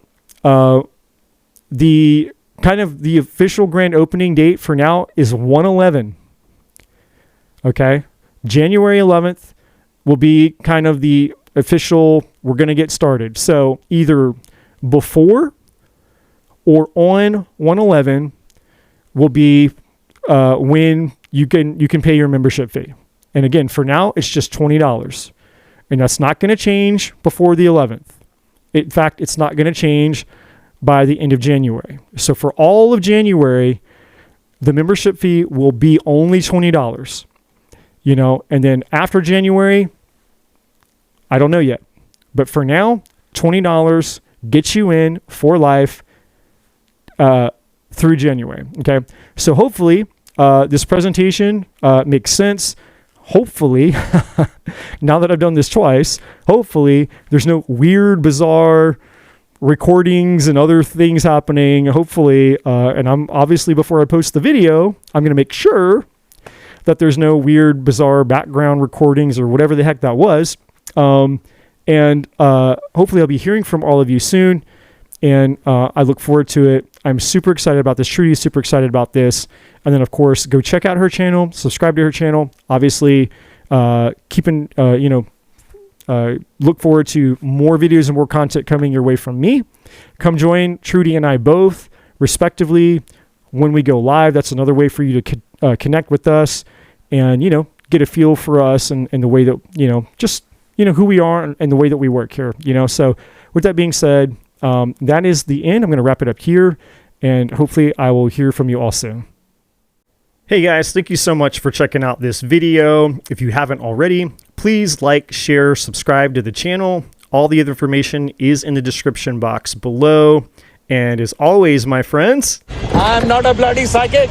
the official grand opening date for now is 1/11. Okay? January 11th will be kind of the official, we're going to get started. So either before or on 1/11 will be when you can pay your membership fee. And again, for now, it's just $20. And that's not going to change before the 11th. In fact, it's not going to change by the end of January. So for all of January, the membership fee will be only $20. And then after January, I don't know yet. But for now, $20 gets you in for life through January. Okay? So hopefully this presentation makes sense. Hopefully, now that I've done this twice, hopefully there's no weird, bizarre recordings and other things happening. Hopefully, and I'm obviously, before I post the video, I'm going to make sure that there's no weird, bizarre background recordings or whatever the heck that was. And hopefully I'll be hearing from all of you soon. And I look forward to it. I'm super excited about this. Trudi is super excited about this. And then, of course, go check out her channel, subscribe to her channel. Obviously, look forward to more videos and more content coming your way from me. Come join Trudi and I both, respectively, when we go live. That's another way for you to connect with us and, get a feel for us and the way that, who we are and the way that we work here. So with that being said, that is the end. I'm going to wrap it up here, and hopefully I will hear from you all soon. Hey guys, thank you so much for checking out this video. If you haven't already, please like, share, subscribe to the channel. All the other information is in the description box below. And as always, my friends, I'm not a bloody psychic.